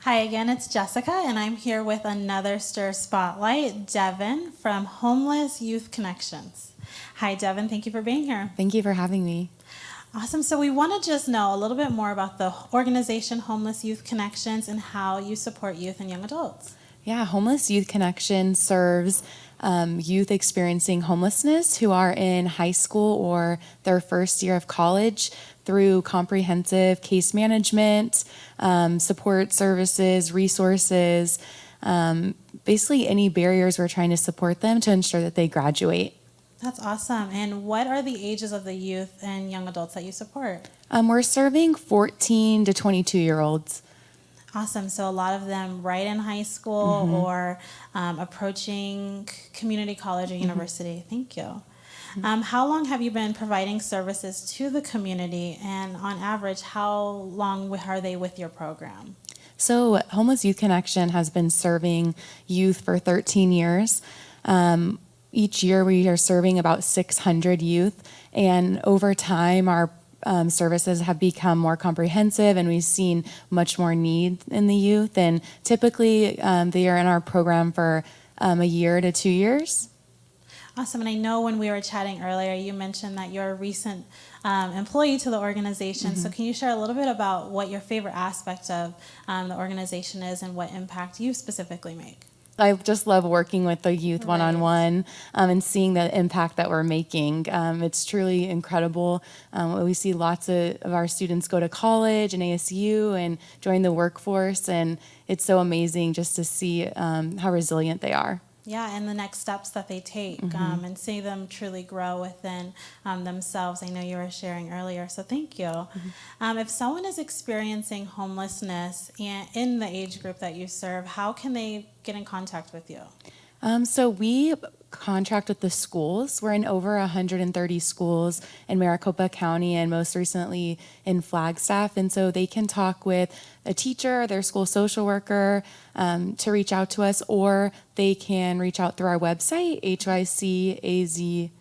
Hi again, it's Jessica, and I'm here with another Stiir Spotlight, Devin from Homeless Youth Connections. Hi, Devin. Thank you for being here. Thank you for having me. Awesome. So we want to just know a little bit more about the organization Homeless Youth Connections and how you support youth and young adults. Yeah, Homeless Youth Connections serves youth experiencing homelessness who are in high school or their first year of college through comprehensive case management, support services, resources, basically any barriers we're trying to support them to ensure that they graduate. That's awesome. And what are the ages of the youth and young adults that you support? We're serving 14 to 22-year-olds. Awesome. So a lot of them right in high school or approaching community college or university. Thank you. How long have you been providing services to the community, and on average, how long are they with your program? So Homeless Youth Connection has been serving youth for 13 years. Each year we are serving about 600 youth, and over time our services have become more comprehensive, and we've seen much more need in the youth. And typically they are in our program for a year to 2 years. Awesome. And I know when we were chatting earlier, you mentioned that you're a recent employee to the organization. So can you share a little bit about what your favorite aspect of the organization is and what impact you specifically make? I just love working with the youth one-on-one and seeing the impact that we're making. It's truly incredible. We see lots of our students go to college and ASU and join the workforce, and it's so amazing just to see how resilient they are. Yeah, and the next steps that they take and see them truly grow within themselves. I know you were sharing earlier, so thank you. If someone is experiencing homelessness and in the age group that you serve, how can they get in contact with you? So we contract with the schools. We're in over 130 schools in Maricopa County and most recently in Flagstaff. And so they can talk with a teacher, their school social worker to reach out to us, or they can reach out through our website, hycaz.org.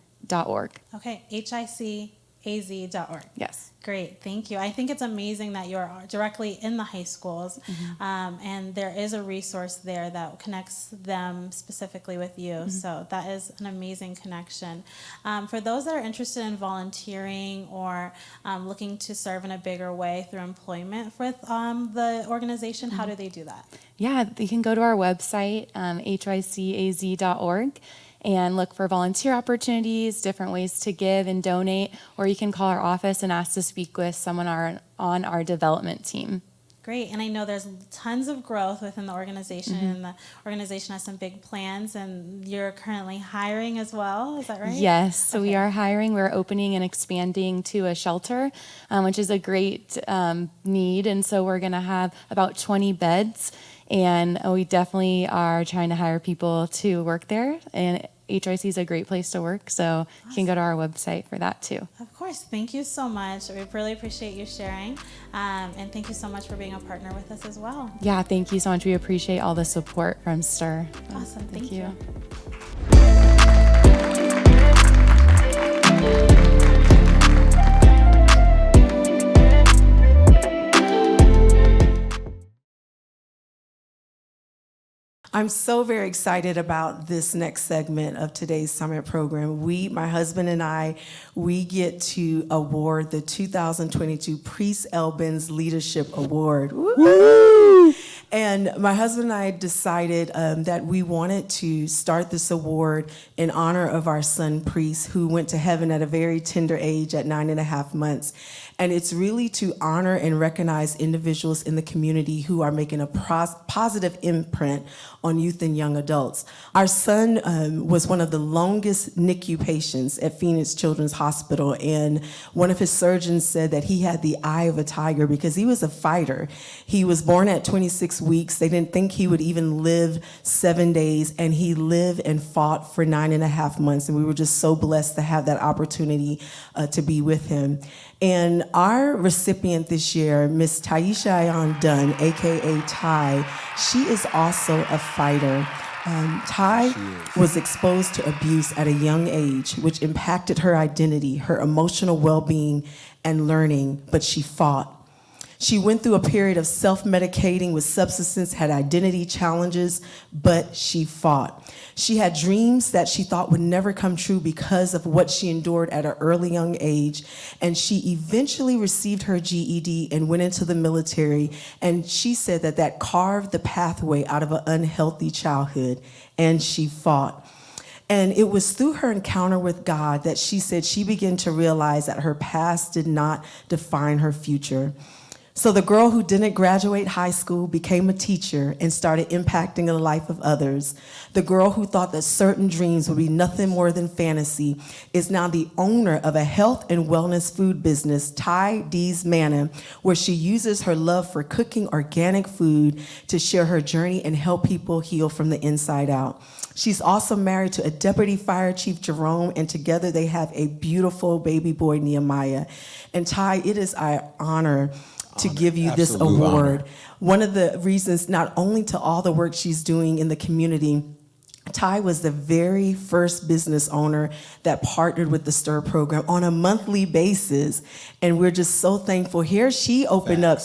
Okay, hycaz.org. untitled.az.org. Yes. Great, thank you. I think it's amazing that you're directly in the high schools, and there is a resource there that connects them specifically with you. So that is an amazing connection. For those that are interested in volunteering or looking to serve in a bigger way through employment with the organization, how do they do that? Yeah, they can go to our website, hycaz.org, and look for volunteer opportunities, different ways to give and donate, or you can call our office and ask to speak with someone on our development team. Great, and I know there's tons of growth within the organization, and the organization has some big plans, and you're currently hiring as well, is that right? Yes, so we are hiring. We're opening and expanding to a shelter, which is a great need, and so we're going to have about 20 beds, and we definitely are trying to hire people to work there, and HYC is a great place to work, so you can go to our website for that too. Of course, thank you so much. We really appreciate you sharing, and thank you so much for being a partner with us as well. Yeah, thank you so much. We appreciate all the support from Stiir. Awesome, thank you. I'm so very excited about this next segment of today's summit program. My husband and I, we get to award the 2022 Priest Elbins Leadership Award. Woo! And my husband and I decided that we wanted to start this award in honor of our son, Priest, who went to heaven at a very tender age at 9.5 months. And it's really to honor and recognize individuals in the community who are making a positive imprint on youth and young adults. Our son was one of the longest NICU patients at Phoenix Children's Hospital, and one of his surgeons said that he had the eye of a tiger because he was a fighter. He was born at 26 weeks. They didn't think he would even live 7 days, and he lived and fought for 9.5 months, and we were just so blessed to have that opportunity to be with him. And our recipient this year, Miss Taisha Ayan Dunn, AKA Ty, she is also a fighter. Ty was exposed to abuse at a young age, which impacted her identity, her emotional well-being, and learning, but she fought. She went through a period of self-medicating with substances, had identity challenges, but she fought. She had dreams that she thought would never come true because of what she endured at an early young age, and she eventually received her GED and went into the military, and she said that that carved the pathway out of an unhealthy childhood, and she fought. And it was through her encounter with God that she said she began to realize that her past did not define her future. So the girl who didn't graduate high school became a teacher and started impacting the life of others. The girl who thought that certain dreams would be nothing more than fantasy is now the owner of a health and wellness food business, Ty D's Manna, where she uses her love for cooking organic food to share her journey and help people heal from the inside out. She's also married to a Deputy Fire Chief, Jerome, and together they have a beautiful baby boy, Nehemiah. And Ty, it is our honor to give you this award. One of the reasons, not only to all the work she's doing in the community, Ty was the very first business owner that partnered with the Stiir program on a monthly basis, and we're just so thankful. Here she opened up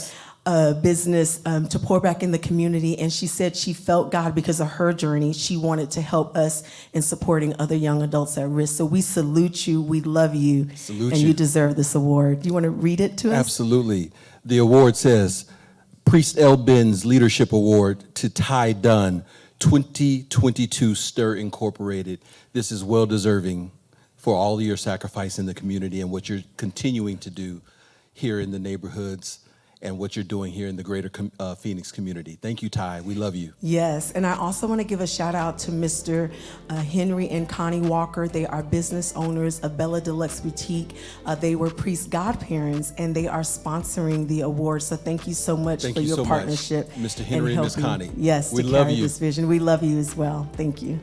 a business to pour back in the community, and she said she felt God because of her journey. She wanted to help us in supporting other young adults at risk. So we salute you, we love you, and you deserve this award. Do you want to read it to us? Absolutely. The award says, Priest Elbins Leadership Award to Ty Dunn, 2022 Stiir Incorporated. This is well-deserving for all of your sacrifice in the community and what you're continuing to do here in the neighborhoods and what you're doing here in the greater Phoenix community. Thank you, Ty. We love you. Yes, and I also want to give a shout out to Mr. Henry and Connie Walker. They are business owners of Bella Deluxe Boutique. They were Priest godparents, and they are sponsoring the award. So thank you so much for your partnership. Mr. Henry and Ms. Connie. Yes, we to love carry you. This vision. We love you as well. Thank you.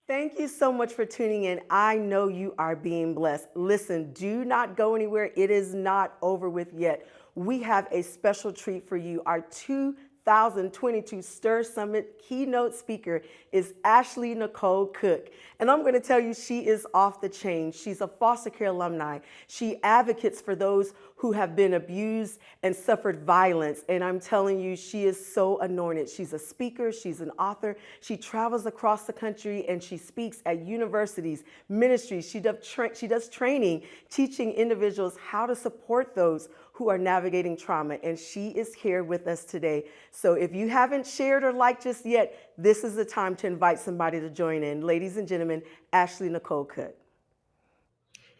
Thank thank you so much for tuning in. I know you are being blessed. Listen, do not go anywhere. It is not over with yet. We have a special treat for you. Our 2022 Stiir Summit keynote speaker is Ashley Nicole Cook. And I'm going to tell you, she is off the chain. She's a foster care alumni. She advocates for those who have been abused and suffered violence. And I'm telling you, she is so anointed. She's a speaker, she's an author. She travels across the country and she speaks at universities, ministries. She does training, teaching individuals how to support those who are navigating trauma. And she is here with us today. So if you haven't shared or liked just yet, this is the time to invite somebody to join in. Ladies and gentlemen, Ashley Nicole Cook.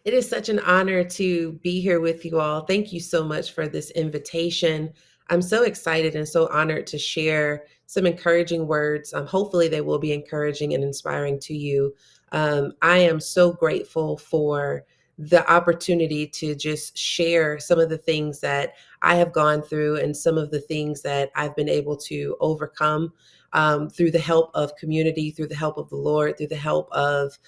It is such an honor to be here with you all. Thank you so much for this invitation. I'm so excited and so honored to share some encouraging words. Hopefully they will be encouraging and inspiring to you. I am so grateful for the opportunity to just share some of the things that I have gone through and some of the things that I've been able to overcome through the help of community, through the help of the Lord, through the help of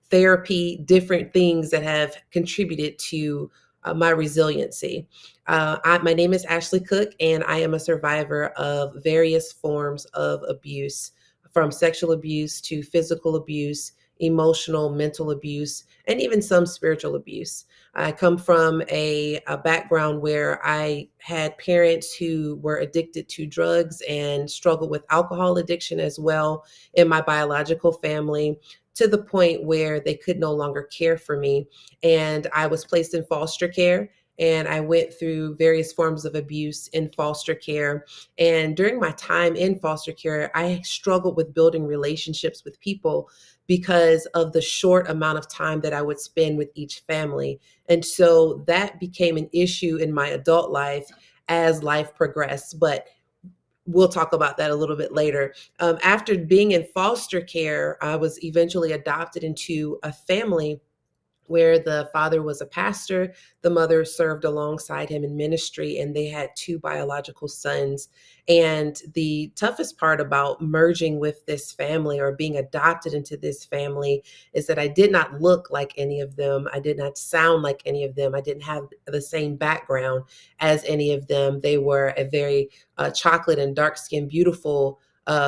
therapy, different things that have contributed to my resiliency. My name is Ashley Cook, and I am a survivor of various forms of abuse, from sexual abuse to physical abuse, emotional, mental abuse, and even some spiritual abuse. I come from a background where I had parents who were addicted to drugs and struggled with alcohol addiction as well in my biological family, to the point where they could no longer care for me. And I was placed in foster care, and I went through various forms of abuse in foster care. And during my time in foster care, I struggled with building relationships with people because of the short amount of time that I would spend with each family. And so that became an issue in my adult life as life progressed. But we'll talk about that a little bit later. After being in foster care, I was eventually adopted into a family where the father was a pastor, the mother served alongside him in ministry, and they had 2 biological sons. And the toughest part about merging with this family or being adopted into this family is that I did not look like any of them. I did not sound like any of them. I didn't have the same background as any of them. They were a very chocolate and dark-skinned, beautiful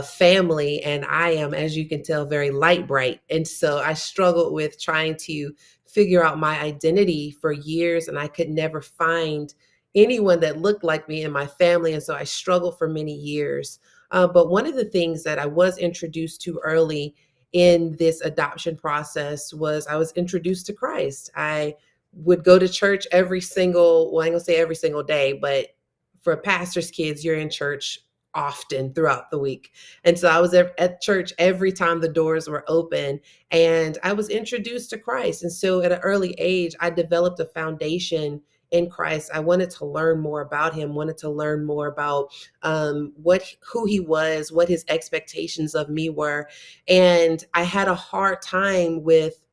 family. And I am, as you can tell, very light bright. And so I struggled with trying to figure out my identity for years, and I could never find anyone that looked like me in my family. And so I struggled for many years. But one of the things that I was introduced to early in this adoption process was I was introduced to Christ. I would go to church every single, well, I ain't gonna say every single day, but for pastors' kids, you're in church often throughout the week. And so I was at church every time the doors were open, and I was introduced to Christ. And so at an early age, I developed a foundation in Christ. I wanted to learn more about him, wanted to learn more about who he was, what his expectations of me were. And I had a hard time with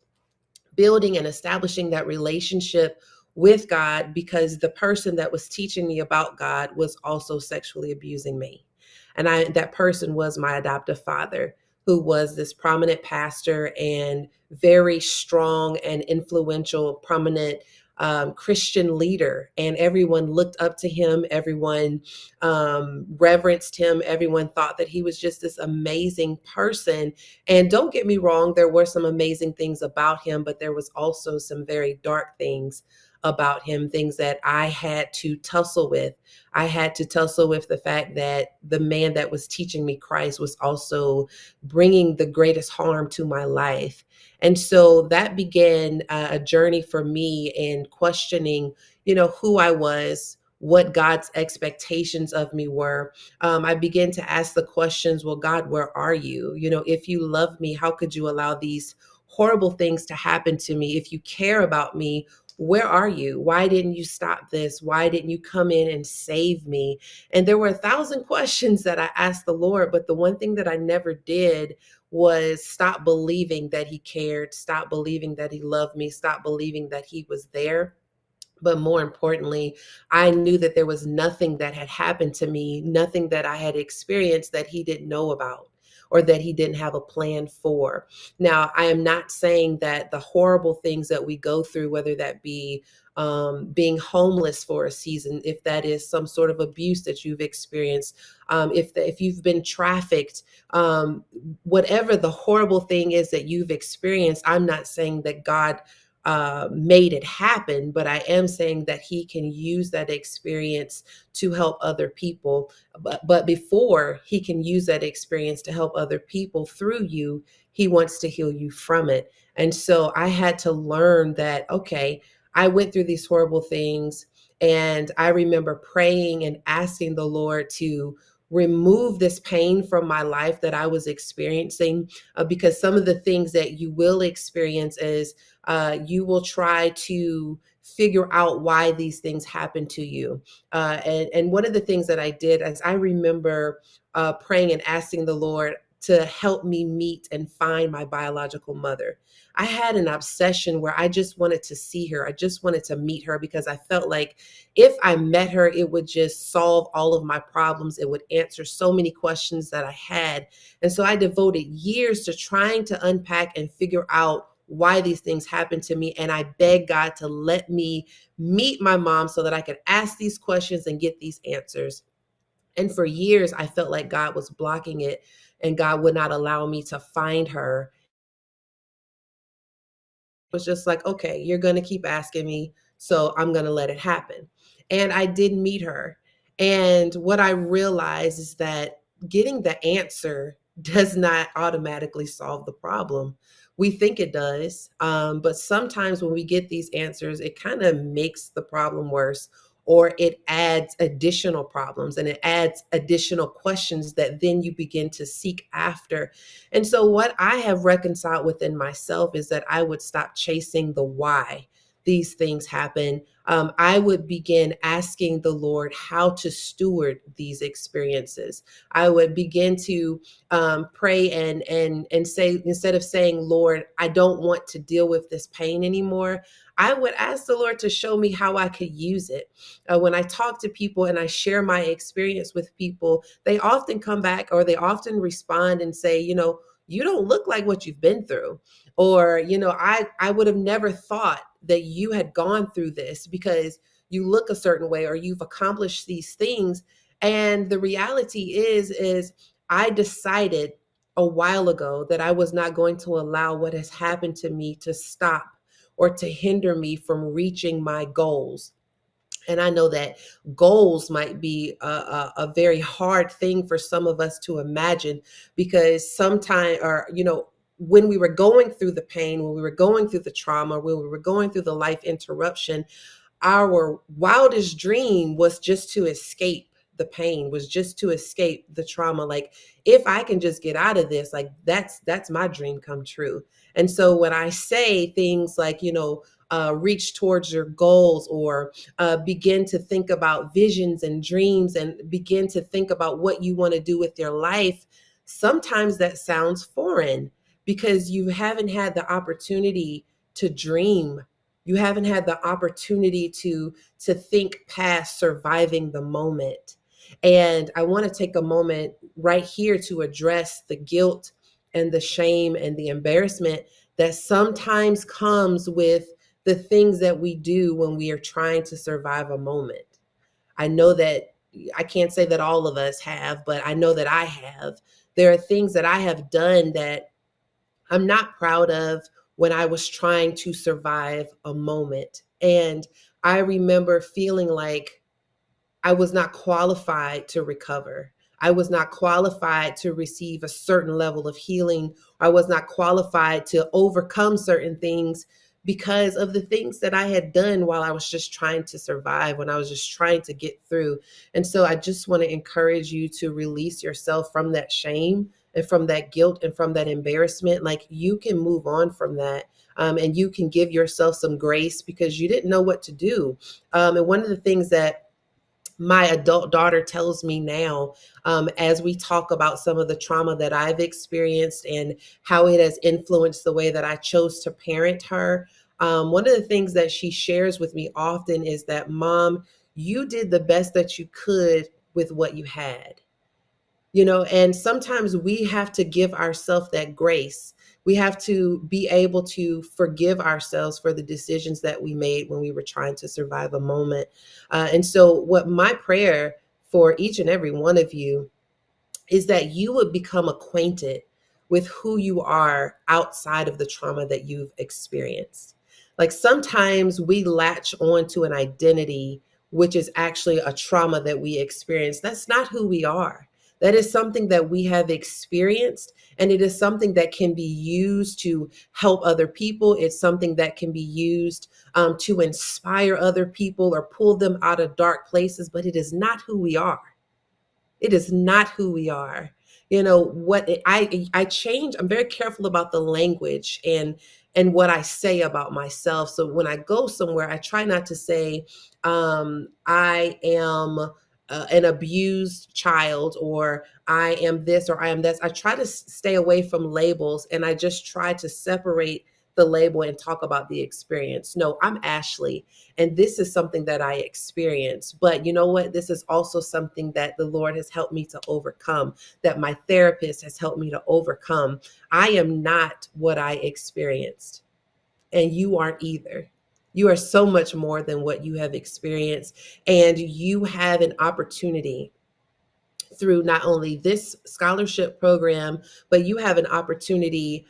building and establishing that relationship with God because the person that was teaching me about God was also sexually abusing me. And that person was my adoptive father, who was this prominent pastor and very strong and influential, prominent Christian leader. And everyone looked up to him. Everyone reverenced him. Everyone thought that he was just this amazing person. And don't get me wrong, there were some amazing things about him, but there was also some very dark things about him, things that I had to tussle with. I had to tussle with the fact that the man that was teaching me Christ was also bringing the greatest harm to my life. And so that began a journey for me in questioning, who I was, what God's expectations of me were. I began to ask the questions, well, God, where are you? If you love me, how could you allow these horrible things to happen to me? If you care about me, where are you? Why didn't you stop this? Why didn't you come in and save me? And there were 1,000 questions that I asked the Lord, but the one thing that I never did was stop believing that he cared, stop believing that he loved me, stop believing that he was there. But more importantly, I knew that there was nothing that had happened to me, nothing that I had experienced that he didn't know about or that he didn't have a plan for. Now, I am not saying that the horrible things that we go through, whether that be being homeless for a season, if that is some sort of abuse that you've experienced, if you've been trafficked, whatever the horrible thing is that you've experienced, I'm not saying that God made it happen, but I am saying that he can use that experience to help other people. But before he can use that experience to help other people through you, he wants to heal you from it. And so I had to learn that, okay, I went through these horrible things, and I remember praying and asking the Lord to remove this pain from my life that I was experiencing, because some of the things that you will experience is you will try to figure out why these things happen to you. And one of the things that I did is I remember praying and asking the Lord to help me meet and find my biological mother. I had an obsession where I just wanted to see her. I just wanted to meet her because I felt like if I met her, it would just solve all of my problems. It would answer so many questions that I had. And so I devoted years to trying to unpack and figure out why these things happened to me. And I begged God to let me meet my mom so that I could ask these questions and get these answers. And for years, I felt like God was blocking it and God would not allow me to find her. Was just like, okay, you're going to keep asking me, so I'm going to let it happen. And I did meet her. And what I realized is that getting the answer does not automatically solve the problem. We think it does, but sometimes when we get these answers, it kind of makes the problem worse, or it adds additional problems and it adds additional questions that then you begin to seek after. And so, what I have reconciled within myself is that I would stop chasing the why these things happen. I would begin asking the Lord how to steward these experiences. I would begin to pray and say, instead of saying, Lord, I don't want to deal with this pain anymore, I would ask the Lord to show me how I could use it. When I talk to people and I share my experience with people, they often come back or they often respond and say, you don't look like what you've been through. Or, I would have never thought that you had gone through this because you look a certain way or you've accomplished these things. And the reality is I decided a while ago that I was not going to allow what has happened to me to stop or to hinder me from reaching my goals. And I know that goals might be a very hard thing for some of us to imagine, because sometimes, or, when we were going through the pain, when we were going through the trauma, when we were going through the life interruption, our wildest dream was just to escape the pain, was just to escape the trauma. Like, if I can just get out of this, like that's my dream come true. And so when I say things like, reach towards your goals, or begin to think about visions and dreams, and begin to think about what you want to do with your life, sometimes that sounds foreign because you haven't had the opportunity to dream. You haven't had the opportunity to think past surviving the moment. And I want to take a moment right here to address the guilt and the shame and the embarrassment that sometimes comes with the things that we do when we are trying to survive a moment. I know that I can't say that all of us have, but I know that I have. There are things that I have done that I'm not proud of when I was trying to survive a moment. And I remember feeling like I was not qualified to recover. I was not qualified to receive a certain level of healing. I was not qualified to overcome certain things because of the things that I had done while I was just trying to survive, when I was just trying to get through. And so I just want to encourage you to release yourself from that shame and from that guilt and from that embarrassment. Like, you can move on from that. And you can give yourself some grace because you didn't know what to do. And one of the things that my adult daughter tells me now, as we talk about some of the trauma that I've experienced and how it has influenced the way that I chose to parent her, one of the things that she shares with me often is that, Mom, you did the best that you could with what you had. And sometimes we have to give ourselves that grace. We have to be able to forgive ourselves for the decisions that we made when we were trying to survive a moment. And so, what my prayer for each and every one of you is that you would become acquainted with who you are outside of the trauma that you've experienced. Like sometimes we latch on to an identity, which is actually a trauma that we experienced. That's not who we are. That is something that we have experienced, and it is something that can be used to help other people. It's something that can be used to inspire other people or pull them out of dark places, but it is not who we are. It is not who we are. I change. I'm very careful about the language and what I say about myself. So when I go somewhere, I try not to say I am an abused child, or I am this, or I am this. I try to stay away from labels, and I just try to separate the label and talk about the experience. No, I'm Ashley, and this is something that I experienced. But you know what? This is also something that the Lord has helped me to overcome, that my therapist has helped me to overcome. I am not what I experienced, and you aren't either. You are so much more than what you have experienced, and you have an opportunity through not only this scholarship program, but you have an opportunity.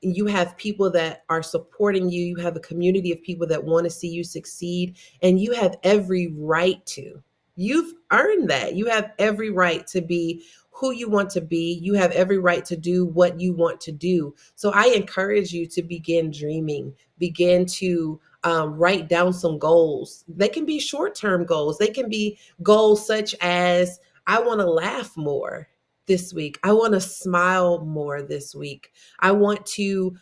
You have people that are supporting you. You have a community of people that want to see you succeed, and you have every right to. You've earned that. You have every right to be who you want to be. You have every right to do what you want to do. So I encourage you to begin dreaming, begin to write down some goals. They can be short-term goals. They can be goals such as I want to laugh more this week. I want to smile more this week. I want to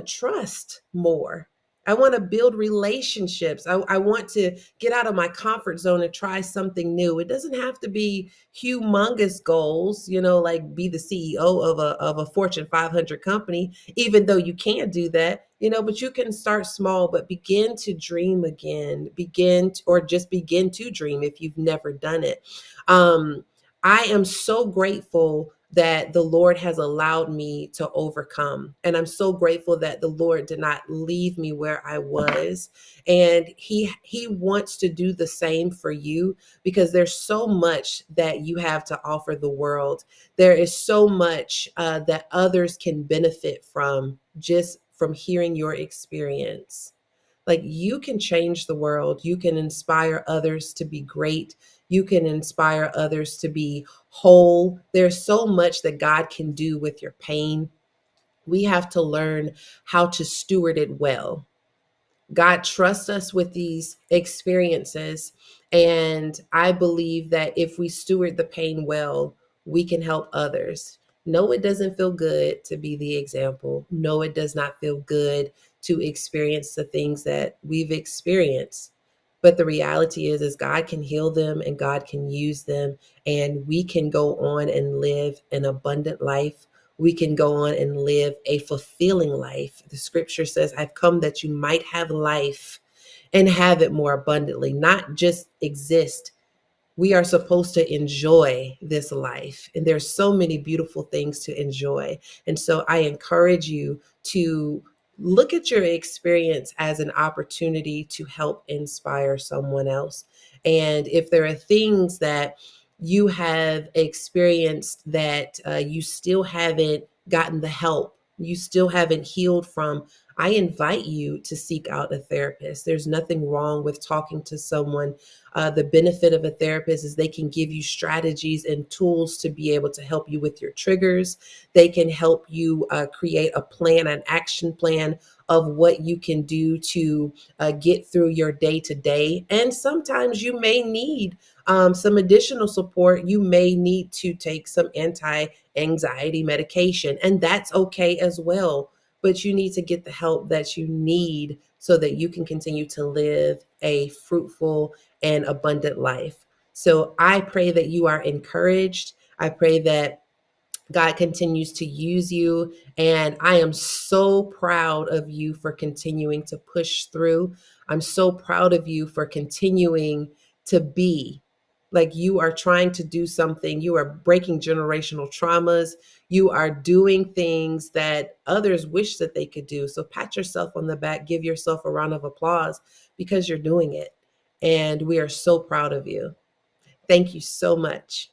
trust more. I want to build relationships. I want to get out of my comfort zone and try something new. It doesn't have to be humongous goals, like be the CEO of a Fortune 500 company, even though you can do that, but you can start small, but begin to dream again, or just begin to dream if you've never done it. um, I am so grateful that the Lord has allowed me to overcome. And I'm so grateful that the Lord did not leave me where I was. And he wants to do the same for you, because there's so much that you have to offer the world. There is so much that others can benefit from, just from hearing your experience. Like, you can change the world. You can inspire others to be great. You can inspire others to be whole. There's so much that God can do with your pain. We have to learn how to steward it well. God trusts us with these experiences. And I believe that if we steward the pain well, we can help others. No, it doesn't feel good to be the example. No, it does not feel good to experience the things that we've experienced. But the reality is God can heal them, and God can use them, and we can go on and live an abundant life. We can go on and live a fulfilling life. The scripture says, I've come that you might have life and have it more abundantly, not just exist. We are supposed to enjoy this life. And there's so many beautiful things to enjoy. And so I encourage you to look at your experience as an opportunity to help inspire someone else. And if there are things that you have experienced that you still haven't gotten the help, you still haven't healed from, I invite you to seek out a therapist. There's nothing wrong with talking to someone. The benefit of a therapist is they can give you strategies and tools to be able to help you with your triggers. They can help you create a plan, an action plan of what you can do to get through your day to day. And sometimes you may need some additional support. You may need to take some anti-anxiety medication, and that's okay as well. But you need to get the help that you need so that you can continue to live a fruitful and abundant life. So I pray that you are encouraged. I pray that God continues to use you. And I am so proud of you for continuing to push through. I'm so proud of you for continuing to be. Like, you are trying to do something, you are breaking generational traumas, you are doing things that others wish that they could do. So pat yourself on the back, give yourself a round of applause because you're doing it. And we are so proud of you. Thank you so much.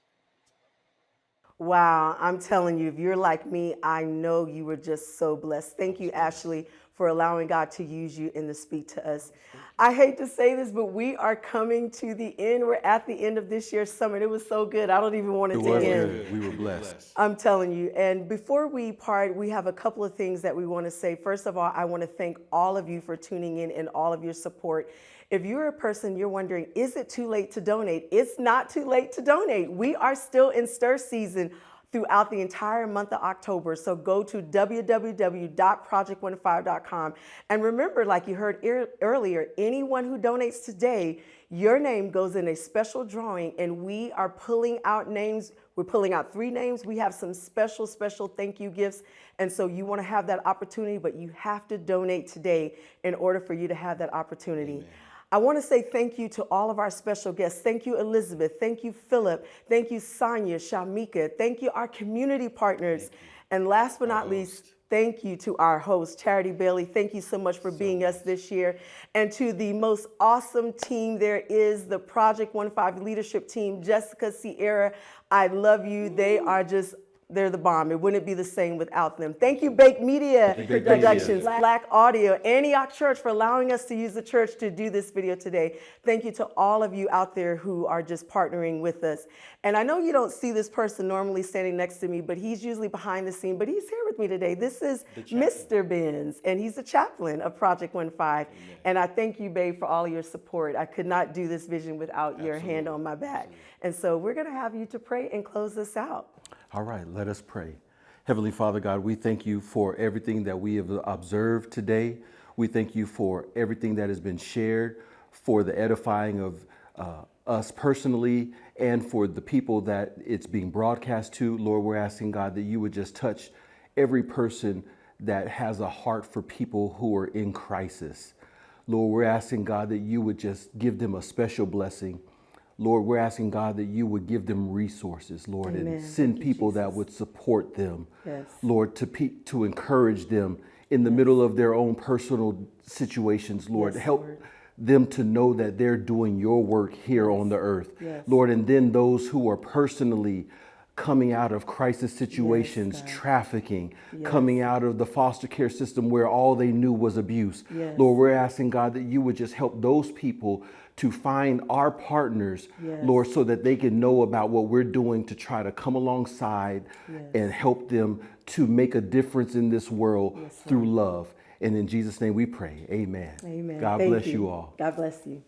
Wow, I'm telling you, if you're like me, I know you were just so blessed. Thank you, Ashley, for allowing God to use you and to speak to us. I hate to say this, but we are coming to the end. We're at the end of this year's summit. It was so good. I don't even want it It to was end. good. We were blessed. I'm telling you. And before we part, we have a couple of things that we want to say. First of all, I want to thank all of you for tuning in and all of your support. If you're a person, you're wondering, is it too late to donate? It's not too late to donate. We are still in Stiir season throughout the entire month of October. So go to www.project15.com. And remember, like you heard earlier, anyone who donates today, your name goes in a special drawing, and we are pulling out names. We're pulling out 3 names. We have some special thank you gifts. And so you want to have that opportunity, but you have to donate today in order for you to have that opportunity. Amen. I want to say thank you to all of our special guests. Thank you, Elizabeth. Thank you, Philip. Thank you, Sonia, Shamika. Thank you, our community partners. And last but not least, thank you to our host, Charity Bailey. Thank you so much for being us this year. And to the most awesome team there is, the Project 15 leadership team, Jessica, Sierra, I love you. They're the bomb. It wouldn't be the same without them. Thank you, Bake Media Productions, Black Audio, Antioch Church for allowing us to use the church to do this video today. Thank you to all of you out there who are just partnering with us. And I know you don't see this person normally standing next to me, but he's usually behind the scene, but he's here with me today. This is Mr. Benz, and he's the chaplain of Project 15. And I thank you, babe, for all of your support. I could not do this vision without your hand on my back. And so we're going to have you to pray and close this out. All right, let us pray. Heavenly Father God, we thank you for everything that we have observed today. We thank you for everything that has been shared, for the edifying of us personally, and for the people that it's being broadcast to. Lord, we're asking, God, that you would just touch every person that has a heart for people who are in crisis. Lord, we're asking, God, that you would just give them a special blessing. Lord, we're asking, God, that you would give them resources, Lord, Amen. and send people that would support them, yes. Lord, to encourage them in the middle of their own personal situations, Lord. Yes, Help Lord. them to know that they're doing your work here on the earth, Yes. Lord, and then those who are personally coming out of crisis situations, God. trafficking, Yes. coming out of the foster care system where all they knew was abuse. Yes. Lord, we're asking, God, that you would just help those people to find our partners, Yes. Lord, so that they can know about what we're doing to try to come alongside Yes. and help them to make a difference in this world Yes, through love. And in Jesus' name we pray. Amen. Amen. God Thank bless you all. God bless you.